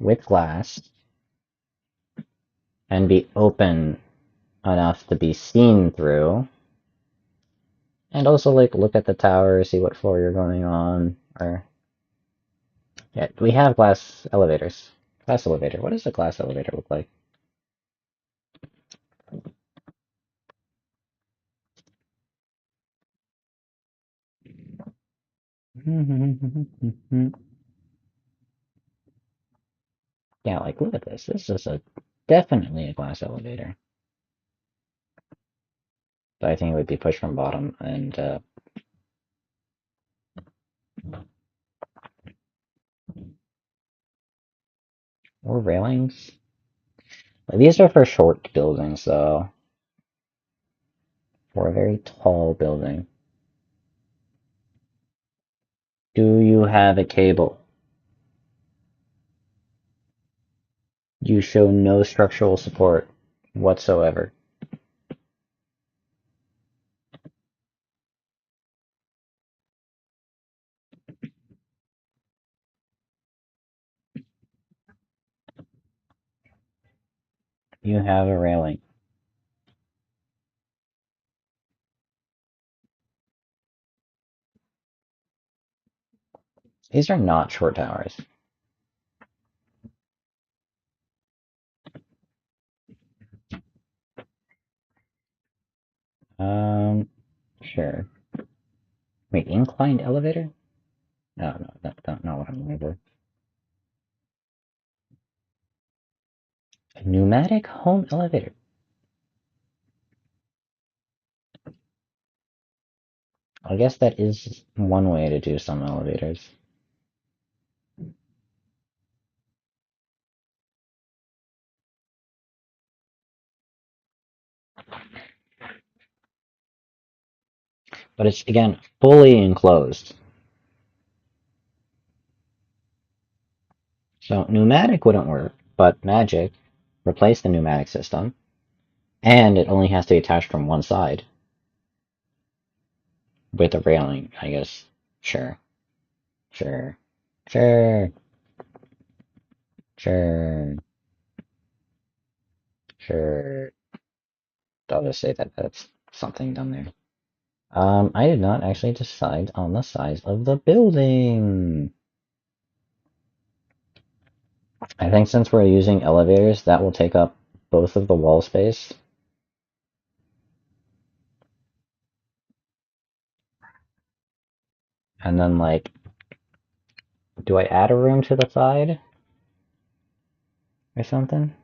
Speaker 1: with glass and be open enough to be seen through, and also like look at the tower, see what floor you're going on, or yeah, we have glass elevators. Glass elevator. What does a glass elevator look like? Yeah, like look at this. This is a definitely a glass elevator. But I think it would be pushed from bottom and or railings. Like, these are for short buildings though. For a very tall building. Do you have a cable? You show no structural support whatsoever. You have a railing. These are not short towers. Sure. Wait, inclined elevator? No, that's not what I'm looking for. A pneumatic home elevator. I guess that is one way to do some elevators. But it's, again, fully enclosed. So pneumatic wouldn't work, but magic, replace the pneumatic system, and it only has to be attached from one side with a railing, I guess. Sure, sure, sure, sure, sure. I'll just say that that's something done there. I did not actually decide on the size of the building. I think since we're using elevators, that will take up both of the wall space. And then, like, do I add a room to the side or something?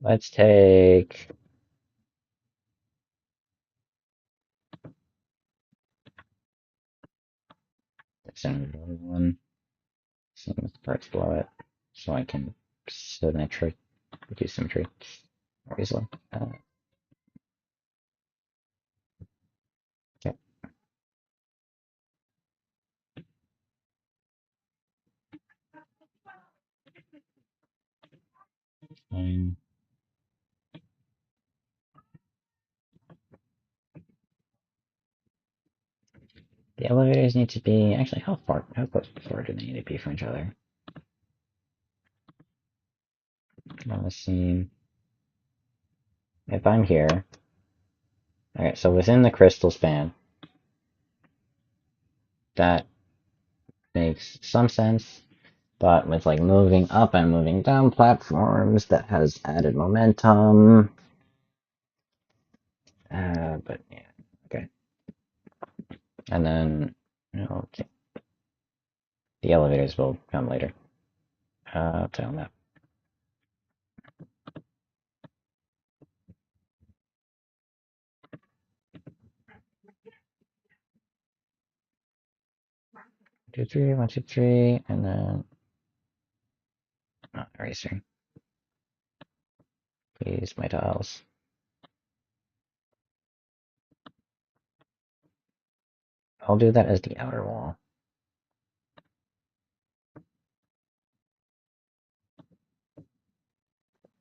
Speaker 1: Let's take the center one, some of the parts below it, so I can symmetry, do symmetry more easily. Okay, fine. The elevators need to be, actually, how close do they need to be from each other? Let's see. If I'm here, alright, so within the crystal span, that makes some sense, but with like moving up and moving down platforms, that has added momentum. But yeah, okay. And then, okay, the elevators will come later. Tile map. Two, three, one, two, three, and then eraser. Please, my tiles. I'll do that as the outer wall.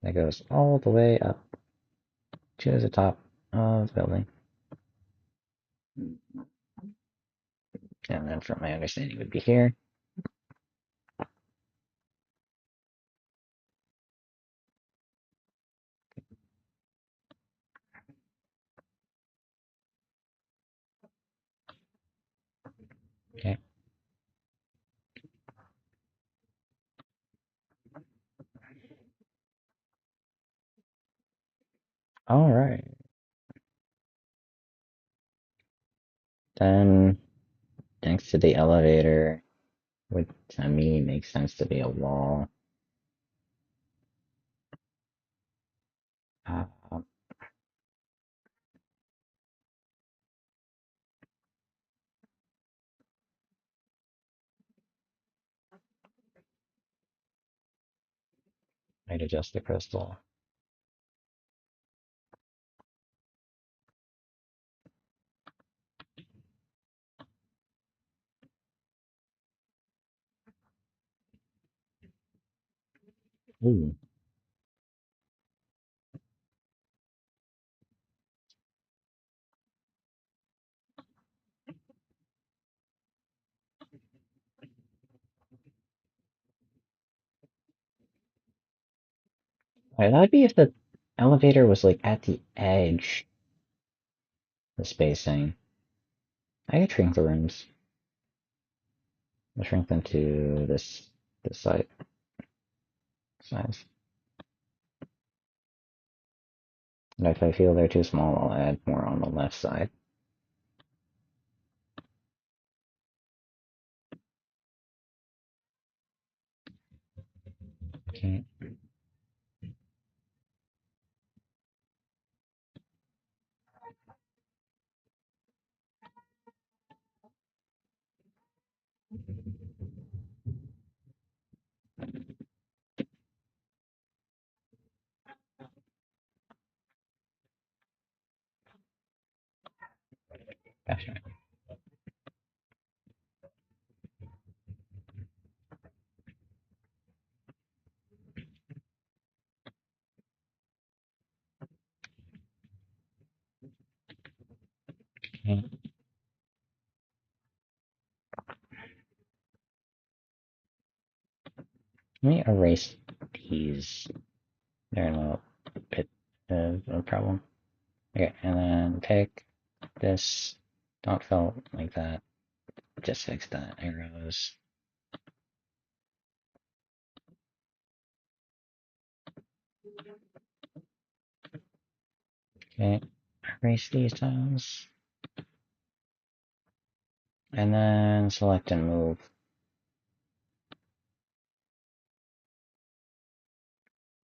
Speaker 1: That goes all the way up to the top of the building. And then from my understanding would be here. Okay. All right. Then next to the elevator, which to me makes sense to be a wall. Uh, I'd adjust the crystal. Ooh. Alright, that'd be if the elevator was like at the edge of the spacing. I could shrink the rooms. I'll shrink them to this size. And if I feel they're too small, I'll add more on the left side. Okay. Gotcha. Okay. Let me erase these. They're a little bit of a problem. Okay, and then pick this. Don't fill like that. Just fix the arrows. Okay, erase these tiles. And then select and move.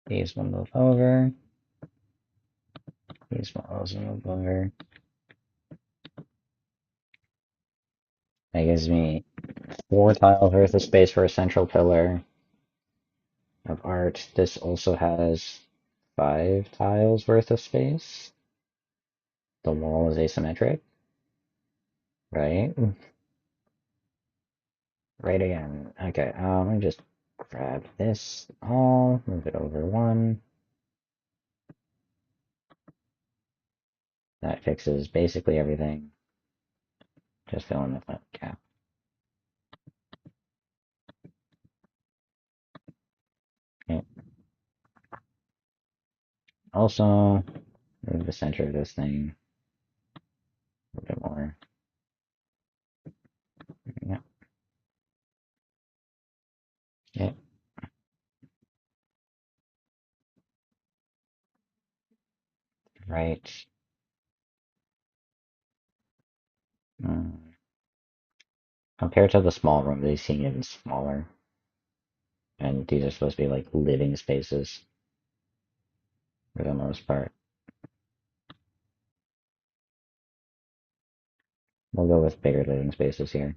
Speaker 1: These will move over. These will also move over. That gives me 4 tiles worth of space for a central pillar of art. This also has 5 tiles worth of space. The wall is asymmetric, right? Right again. Okay, let me just grab this all, move it over 1. That fixes basically everything. Just fill in the front gap. Okay. Also, move the center of this thing a little bit more. Yeah. Okay. Right. Mm. Compared to the small room, they seem even smaller. And these are supposed to be like living spaces for the most part. We'll go with bigger living spaces here.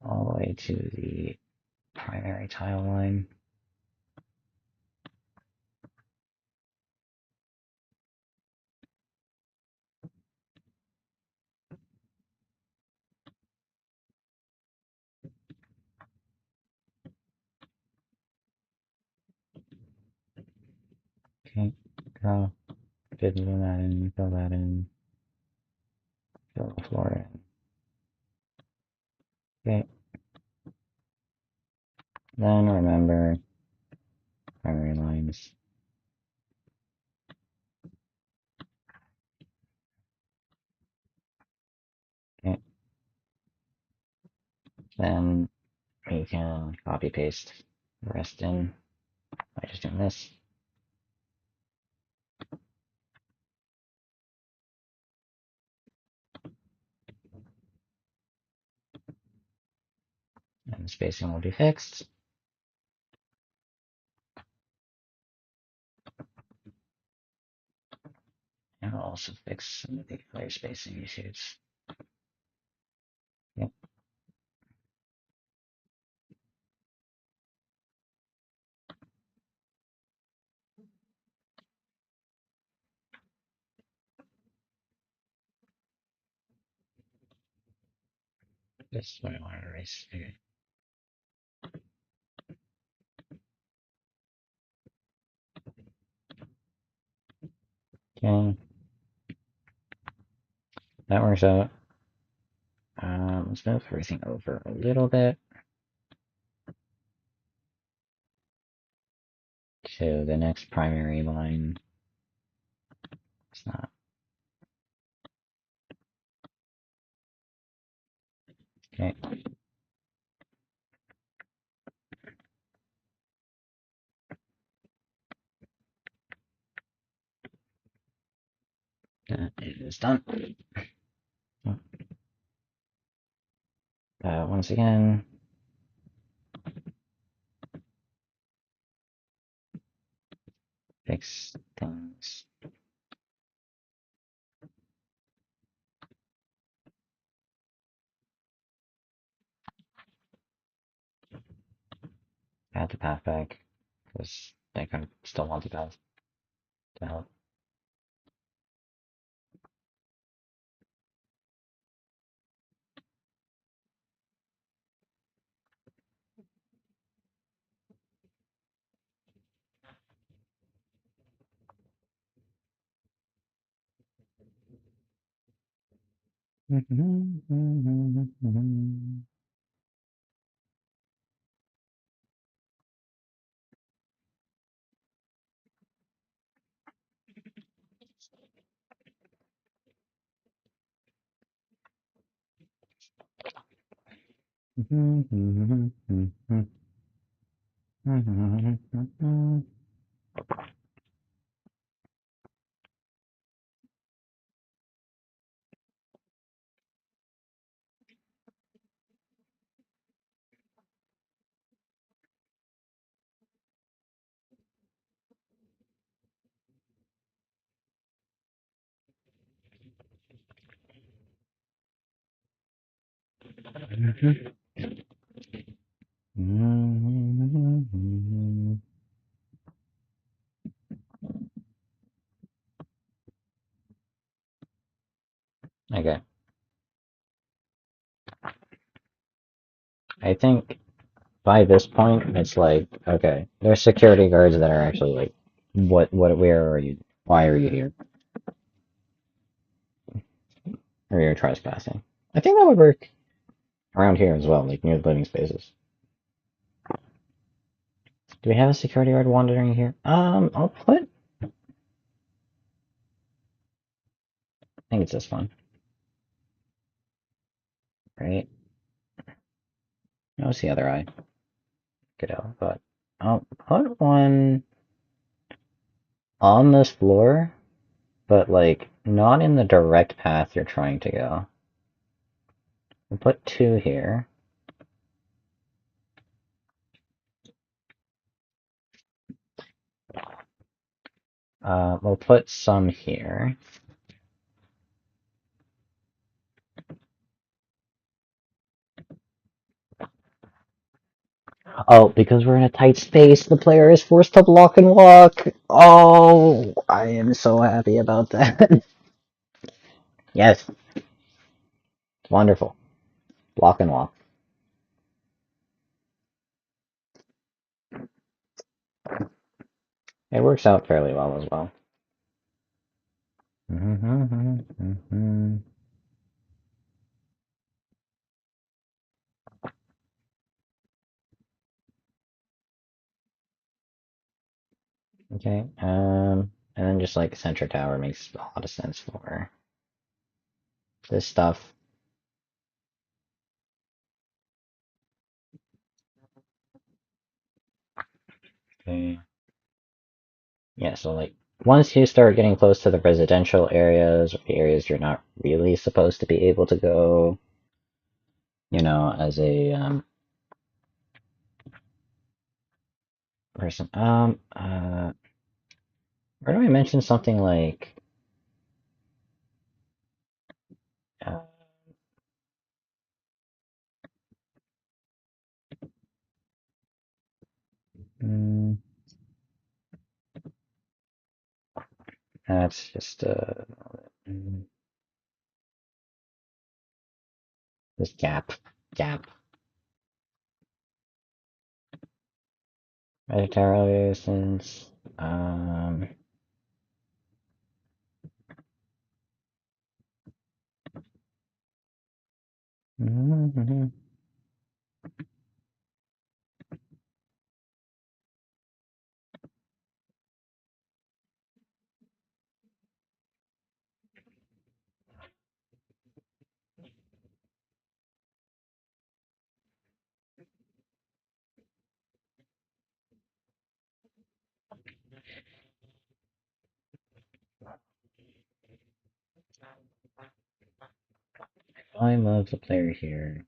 Speaker 1: All the way to the primary tile line. Okay, draw. Fill that in, fill that in, fill the floor in. Okay. Then remember primary lines. Okay. Then we can copy paste the rest in by just doing this. And the spacing will be fixed. And we'll also fix some of the other spacing issues. Yep. This is what I want to erase. Okay. Okay. That works out. Let's move everything over a little bit to the next primary line. It's not. Okay. That is done. Once again, fix things. Add the path back, because I can still want the path to help. Okay. I think by this point, it's like, okay, there's security guards that are actually like, where are you? Why are you here? Or you're trespassing. I think that would work around here as well, like near the living spaces. Do we have a security guard wandering here? I'll put, I think it's this one, right? No, it's the other eye. Godot, but I'll put one on this floor, but like not in the direct path you're trying to go. We'll put two here. We'll put some here. Oh, because we're in a tight space, the player is forced to block and walk. Oh, I am so happy about that. Yes, wonderful. Block and walk. It works out fairly well as well. Okay, and then just like center tower makes a lot of sense for this stuff. Okay. Yeah, so like once you start getting close to the residential areas, or the areas you're not really supposed to be able to go, you know, as a person. Where do I mention something like uh, mm, that's just mm, this gap. Editorial since um Mm-hmm. I love the player here.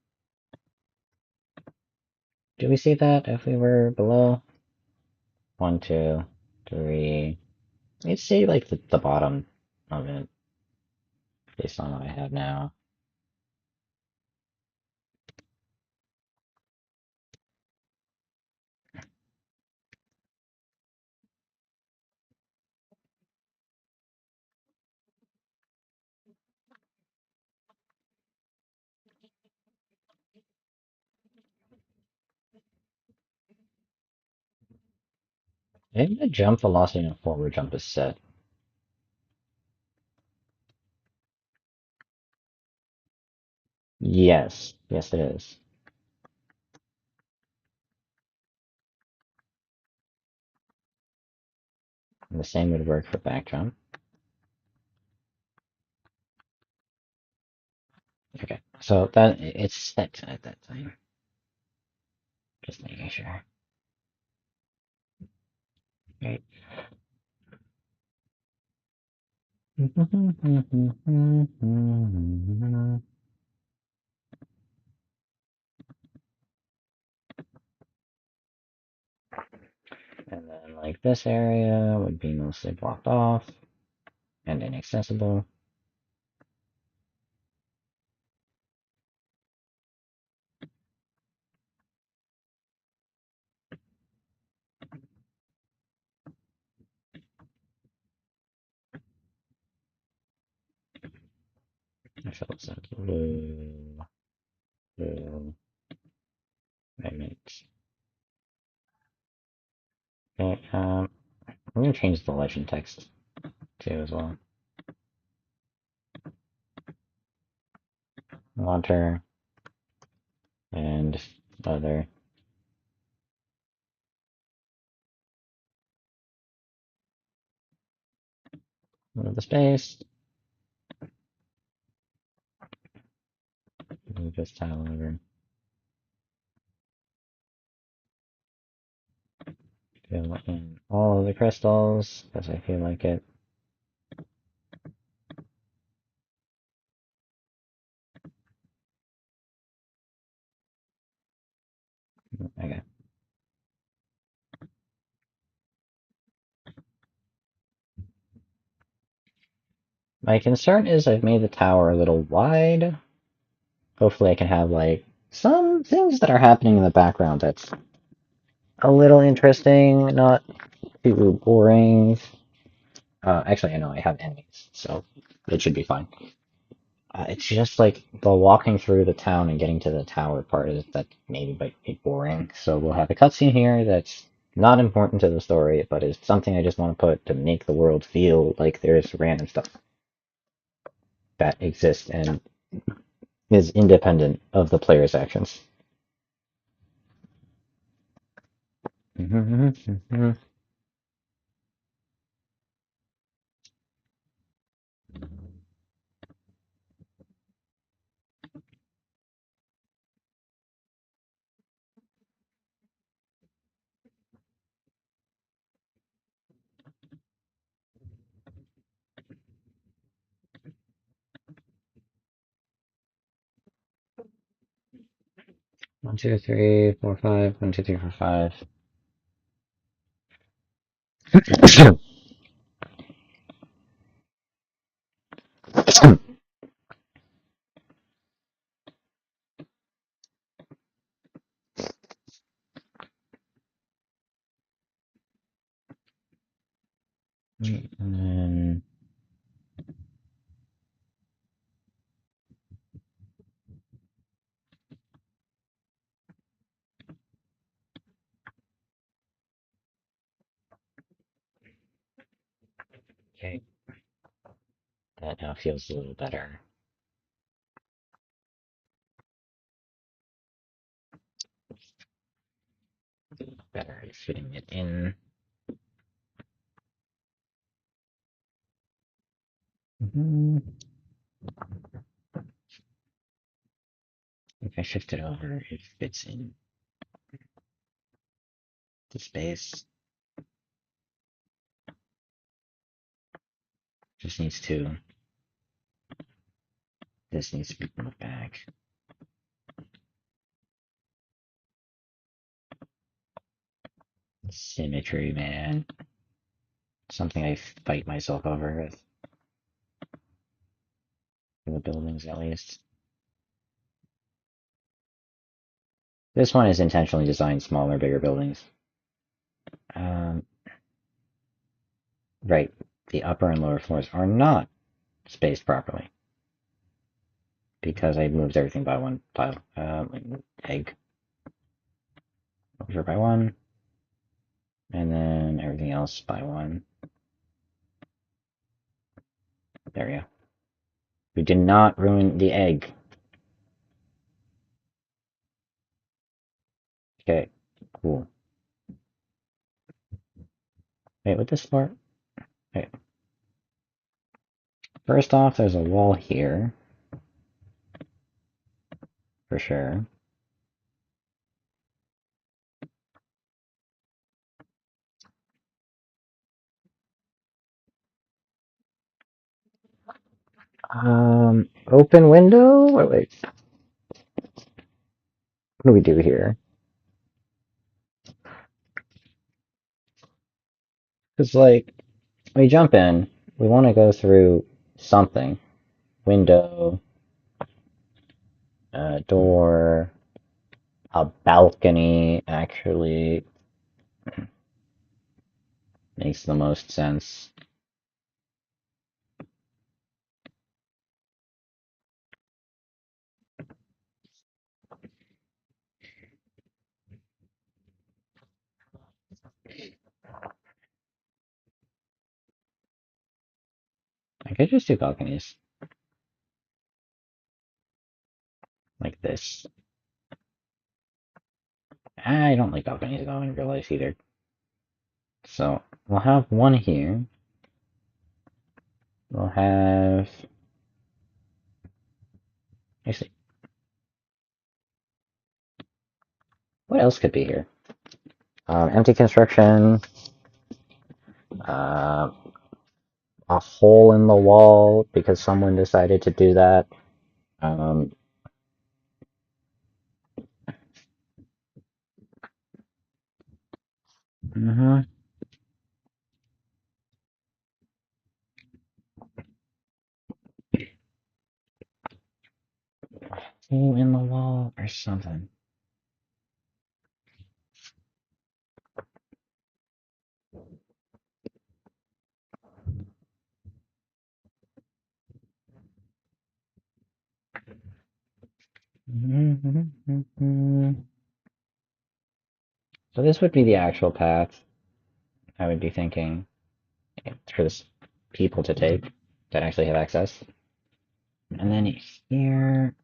Speaker 1: Do we see that if we were below? 1, 2, 3. You'd see like the bottom of it based on what I have now. Maybe the jump velocity and forward jump is set. Yes. Yes, it is. And the same would work for back jump. Okay. So that it's set at that time. Just making sure. Right. And then like this area would be mostly blocked off and inaccessible. I feel it's like blue, blue, magnets. Okay, I'm gonna change the legend text too as well. Water and other. Move the space. Move this tile over. Fill in all of the crystals because I feel like it. Okay. My concern is I've made the tower a little wide. Hopefully I can have like some things that are happening in the background that's a little interesting, not too boring. Actually, I know I have enemies, so it should be fine. It's just like the walking through the town and getting to the tower part is that maybe might be boring. So we'll have a cutscene here that's not important to the story, but is something I just want to put to make the world feel like there's random stuff that exists and is independent of the player's actions. 1, 2, 3, 4, 5. 1, 2, 3, 4, 5. And then okay, that now feels a little better. better at fitting it in. If I shift it over, it fits in the space. Just needs to. This needs to be moved back. Symmetry, man. Something I fight myself over with. For the buildings, at least. This one is intentionally designed smaller, bigger buildings. Right. The upper and lower floors are not spaced properly because I moved everything by one tile. Egg over by one, and then everything else by one. There we go. We did not ruin the egg. Okay, cool. Wait, with this part? Wait. First off, there's a wall here. For sure. Open window? Wait. What do we do here? Because, like, we jump in, we want to go through something. Window, door, a balcony, actually makes the most sense. I could just do balconies. Like this. I don't like balconies at all in real life either. So, we'll have one here. We'll have... Actually, what else could be here? Empty construction. A hole in the wall because someone decided to do that. Um, mm-hmm. Hole in the wall or something. So this would be the actual path I would be thinking for this people to take that actually have access. And then here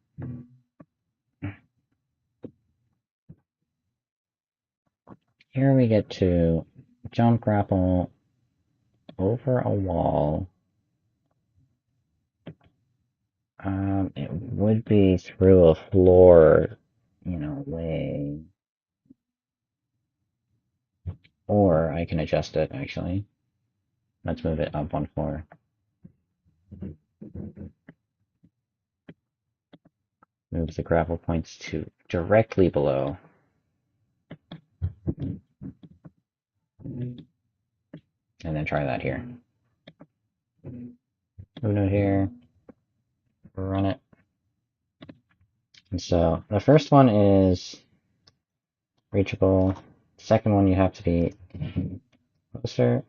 Speaker 1: we get to jump grapple over a wall. It would be through a floor, way. Or I can adjust it, actually. Let's move it up one floor. Move the grapple points to directly below. And then try that here. Uno here. Run it. And so the first one is reachable. The second one you have to be closer.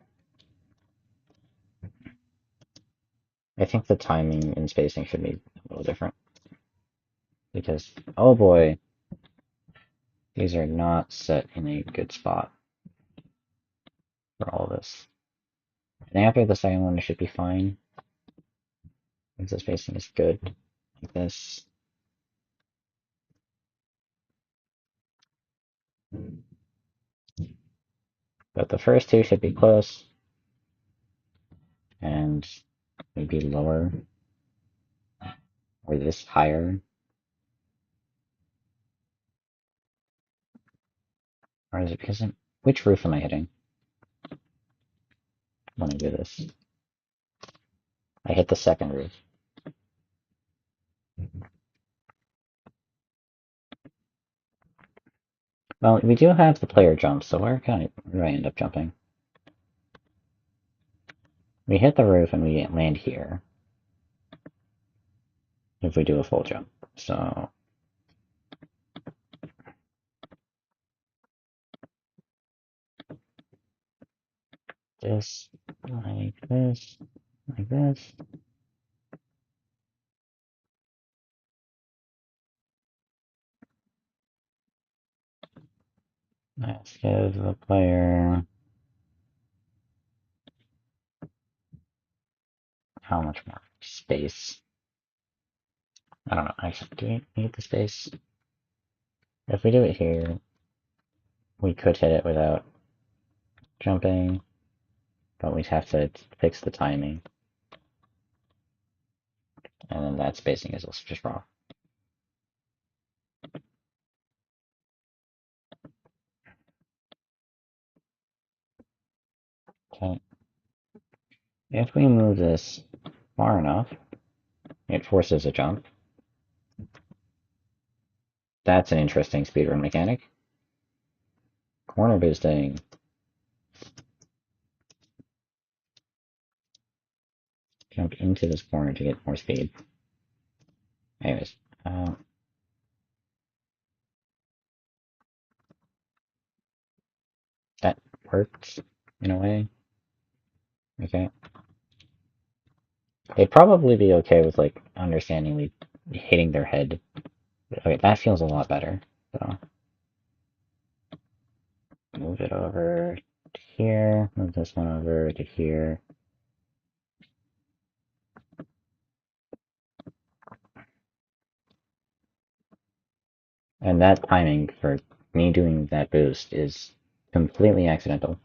Speaker 1: I think the timing and spacing should be a little different. Because, oh boy, these are not set in a good spot for all this. And after the second one, it should be fine. Once the spacing is good, like this. But the first two should be close, and maybe lower, or this higher. Or is it because which roof am I hitting when I do this? I hit the second roof. Well, we do have the player jump, so where do I end up jumping? We hit the roof and we land here if we do a full jump. So this, like this, like this. Let's give the player how much more space? I don't know. Actually, do we need the space? If we do it here, we could hit it without jumping, but we'd have to fix the timing. And then that spacing is also just wrong. Okay. If we move this far enough, it forces a jump. That's an interesting speedrun mechanic. Corner boosting. Jump into this corner to get more speed. Anyways, that works in a way. Okay. They'd probably be okay with like understandingly hitting their head. Okay, that feels a lot better. So move it over to here. Move this one over to here. And that timing for me doing that boost is completely accidental.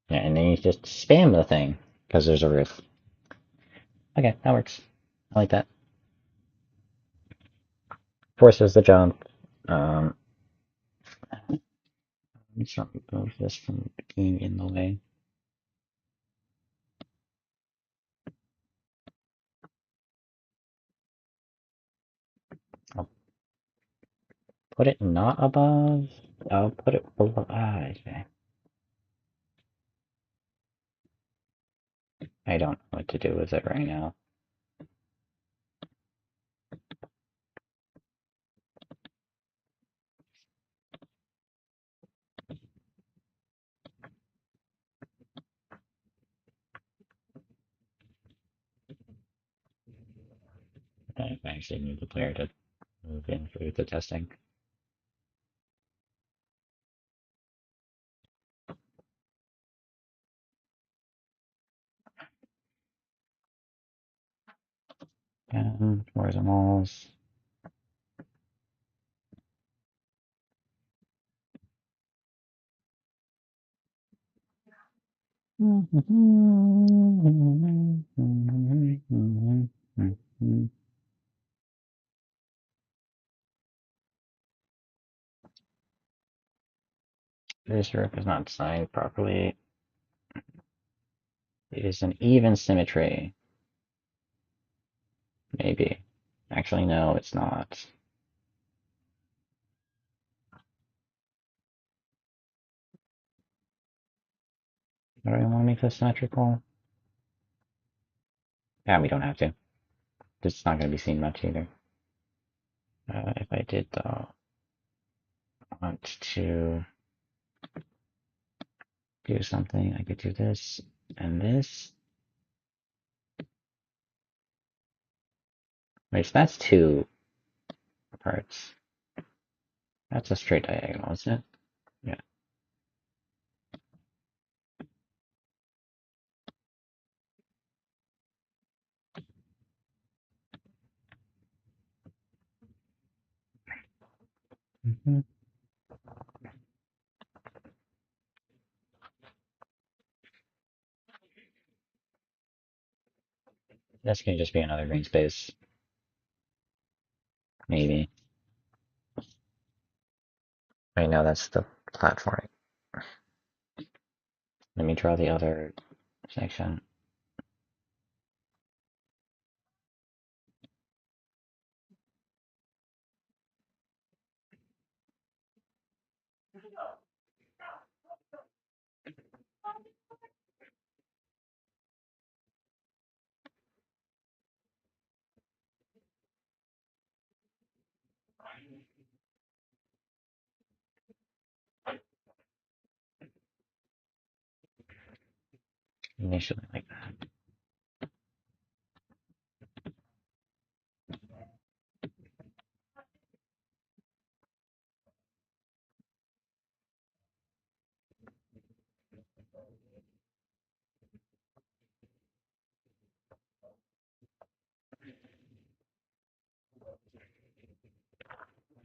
Speaker 1: Yeah, and then you just spam the thing because there's a roof. Okay, that works. I like that. Forces the jump. Let's remove this from being in the way. I'll put it not above. I'll put it below. Okay. I don't know what to do with it right now. I actually need the player to move in for the testing. And where's the malls? This roof is not designed properly. It is an even symmetry. Maybe. Actually, no, it's not. Do I want to make this symmetrical? Yeah, we don't have to. It's not going to be seen much either. If I did want to do something, I could do this and this. Wait, so that's two parts. That's a straight diagonal, isn't it? Yeah. This can just be another green space. Maybe. Right now that's the platforming. Let me draw the other section. Initially like that.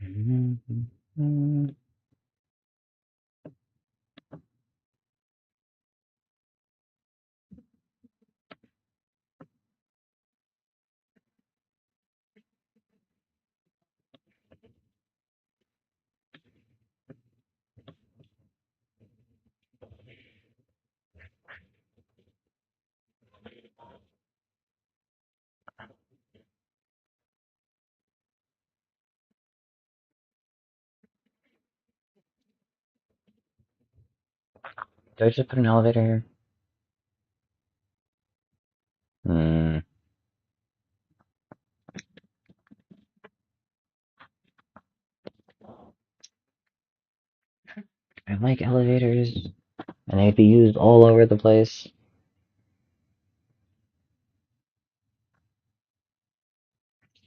Speaker 1: Mm-hmm. 'Did I just put an elevator here? Hmm. I like elevators, and they'd be used all over the place.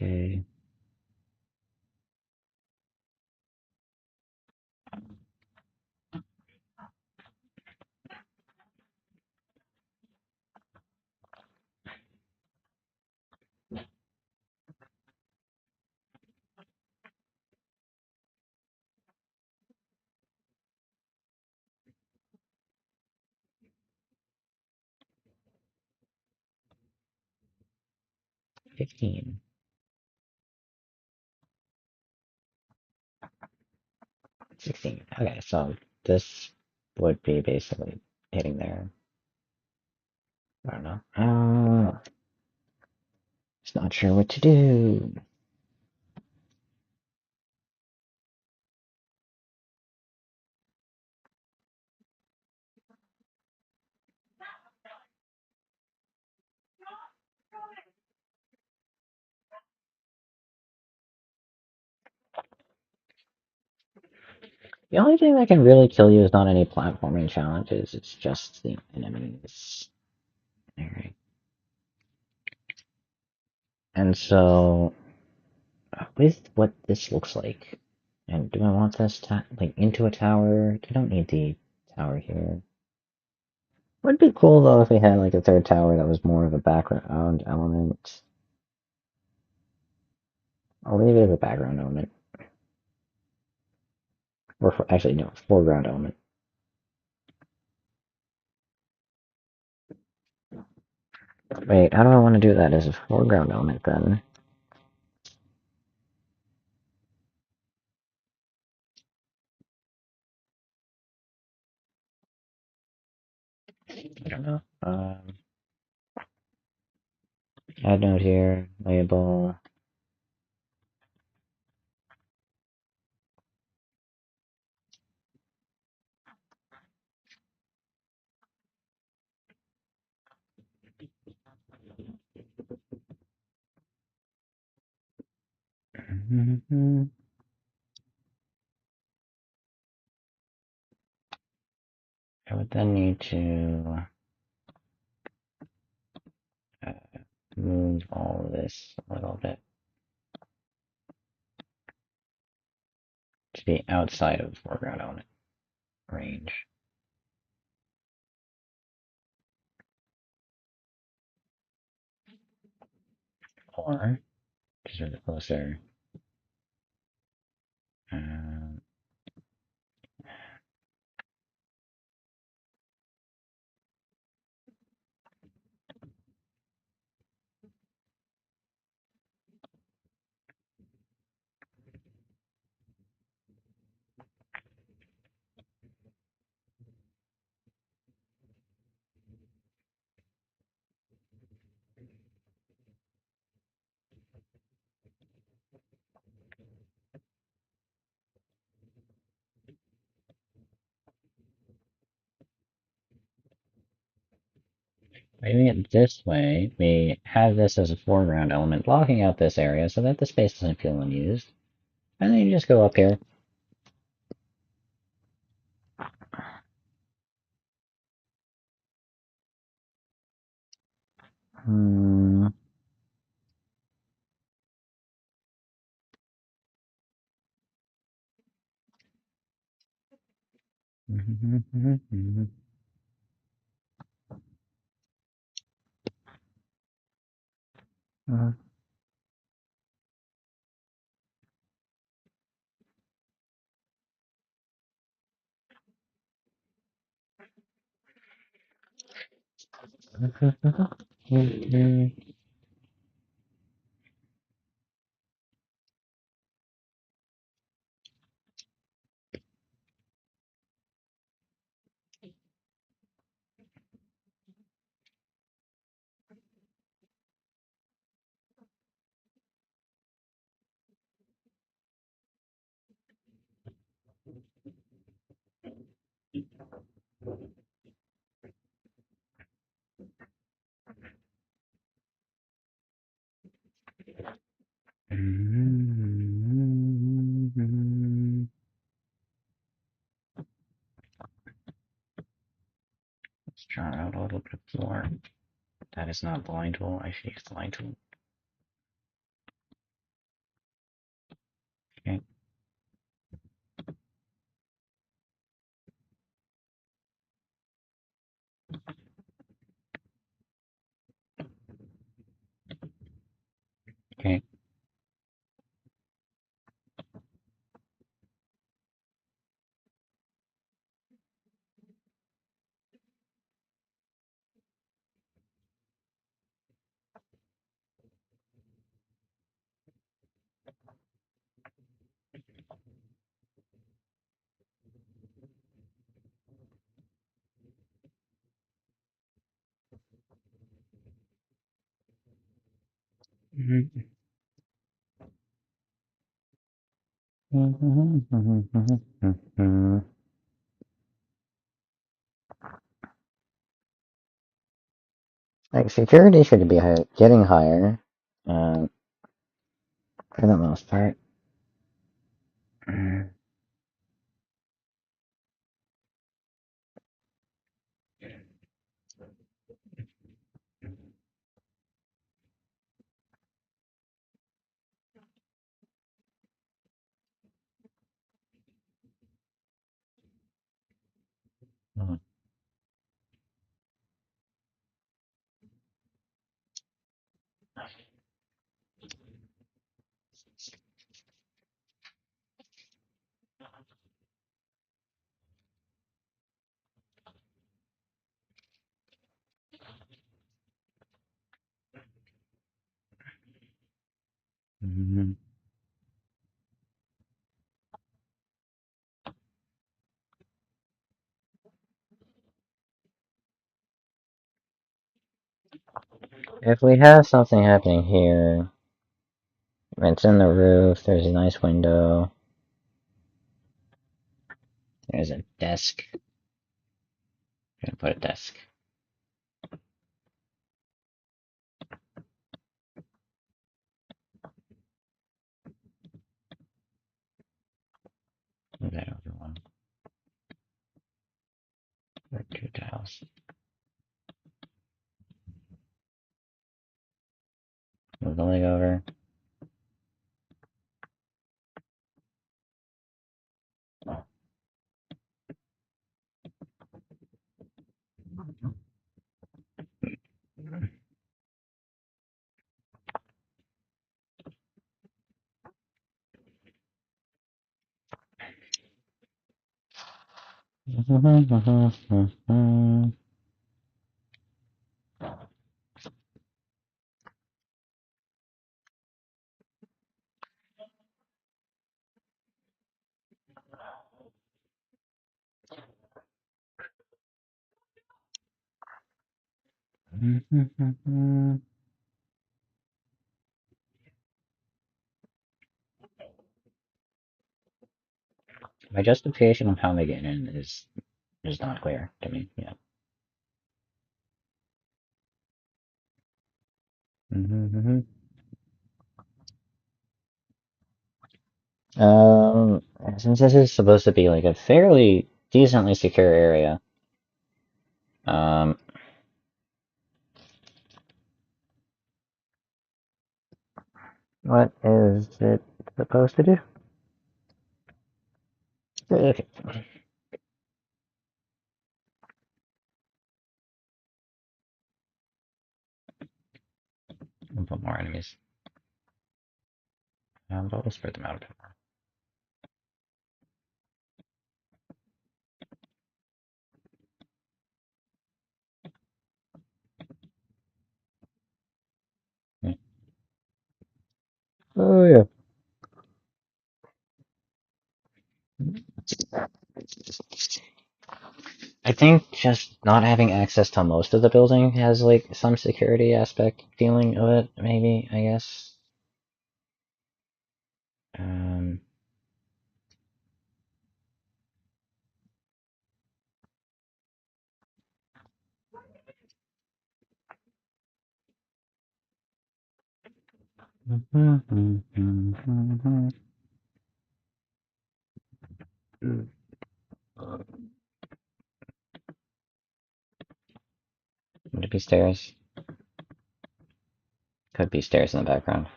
Speaker 1: Okay. — 15. 16. Okay, so this would be basically hitting there. I don't know. Just not sure what to do. The only thing that can really kill you is not any platforming challenges, it's just the enemies. Alright. And so, with what this looks like, and do I want this like into a tower? I don't need the tower here. Would be cool though if we had like a third tower that was more of a background element. I'll leave it as a background element. Or actually, no, foreground element. Wait, how do I want to do that as a foreground element then? I don't know. Add node here, label. I would then need to uh, move all of this a little bit to be outside of foreground element range. Or, just a bit closer. Um, By doing it this way, we have this as a foreground element, blocking out this area so that the space doesn't feel unused. And then you just go up here. Hmm. Let's try out a little bit more. That is not the line tool. I should use the line tool. Okay. Okay. Like security should be getting higher, for the most part. If we have something happening here, it's in the roof, there's a nice window, there's a desk. I'm gonna put a desk. Move that over one. Or two tiles. Move the leg over. My justification of how they get in is not clear to me. Yeah. Mm-hmm. Um, since this is supposed to be like a fairly decently secure area, um, what is it supposed to do? Okay, I'll put more enemies. But we'll spread them out a bit more. Oh yeah. I think just not having access to most of the building has like some security aspect feeling of it, maybe, I guess. Um, would it be stairs? Could be stairs in the background.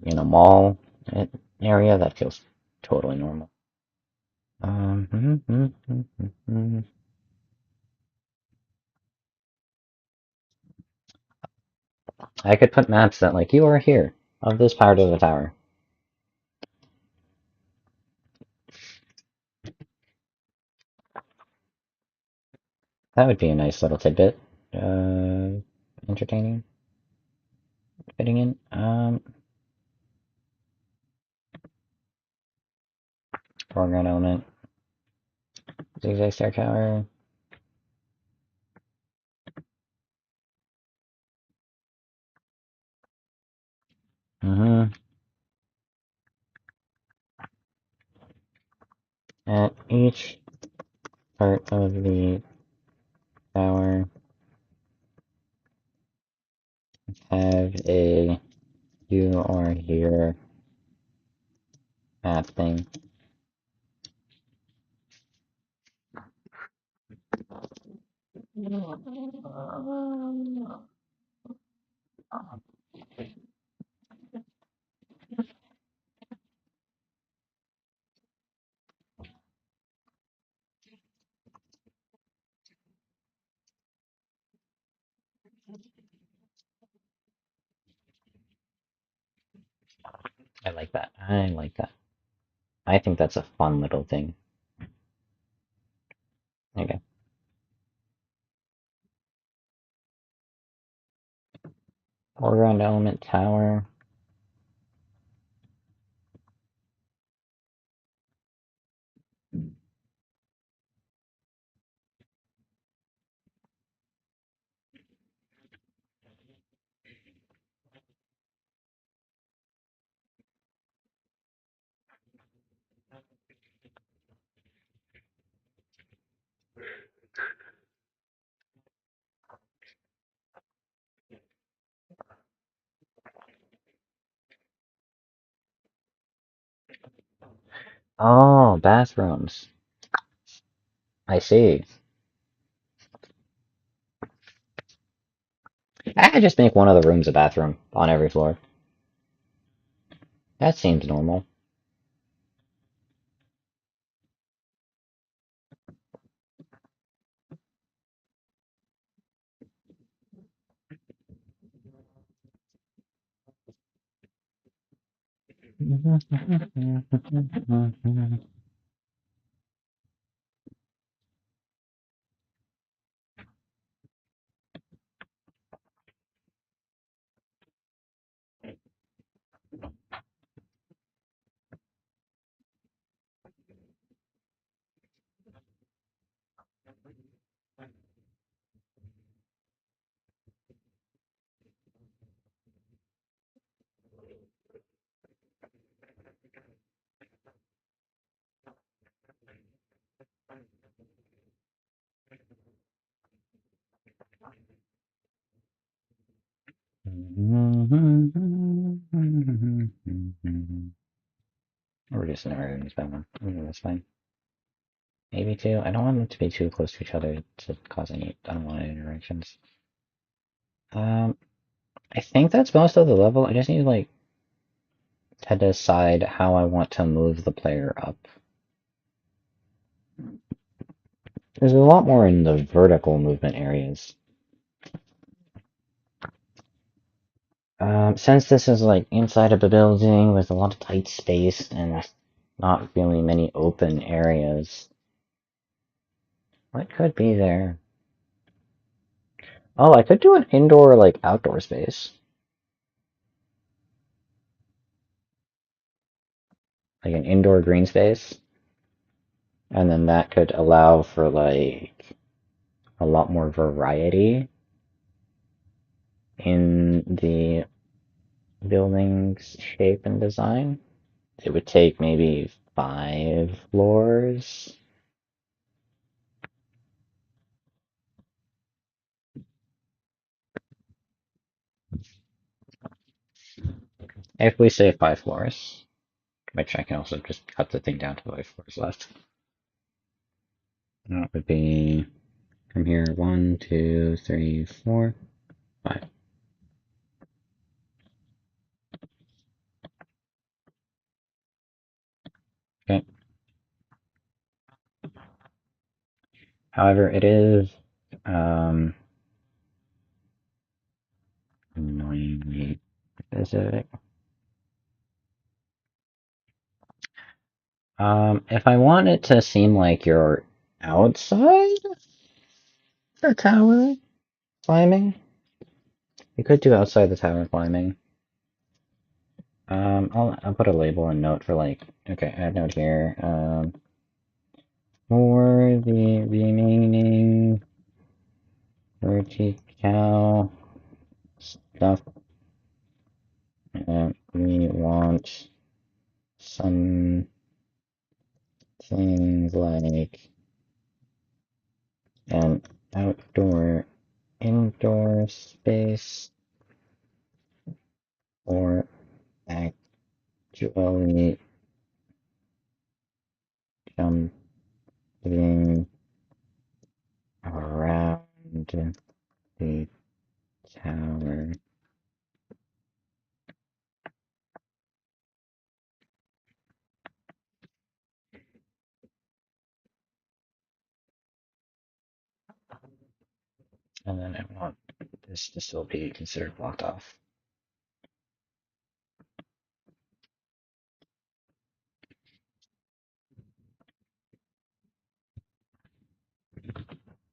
Speaker 1: In a mall area, that feels totally normal. I could put maps that like you are here of this part of the tower. That would be a nice little tidbit. Entertaining, fitting in. Foreground element, zigzag stair tower. At each part of the tower, have a you are here map thing. I like that. I like that. I think that's a fun little thing. Okay. Foreground element tower. Oh, bathrooms. I see. I could just make one of the rooms a bathroom on every floor. That seems normal. just never use that one. That's fine. Maybe two. I don't want them to be too close to each other to cause any unwanted interactions. I think that's most of the level. I just need like to decide how I want to move the player up. There's a lot more in the vertical movement areas. Since this is like inside of a building with a lot of tight space and not really many open areas, what could be there? Oh, I could do an indoor, like, outdoor space. Like an indoor green space. And then that could allow for, like, a lot more variety in the building's shape and design. It would take maybe 5 floors. If we say 5 floors, which I can also just cut the thing down to 5 floors left. That would be from here 1, 2, 3, 4, 5. Okay. However, it is annoyingly specific. If I want it to seem like you're outside the tower climbing, you could do outside the tower climbing. I'll put a label and note for like, okay, add note here. For the remaining vertical stuff, we want some things like an indoor space, or actually jumping around the tower. And then I want this to still be considered blocked off.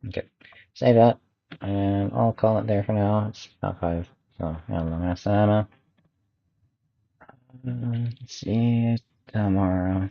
Speaker 1: Okay, save that, and I'll call it there for now. It's about 5, so see you tomorrow.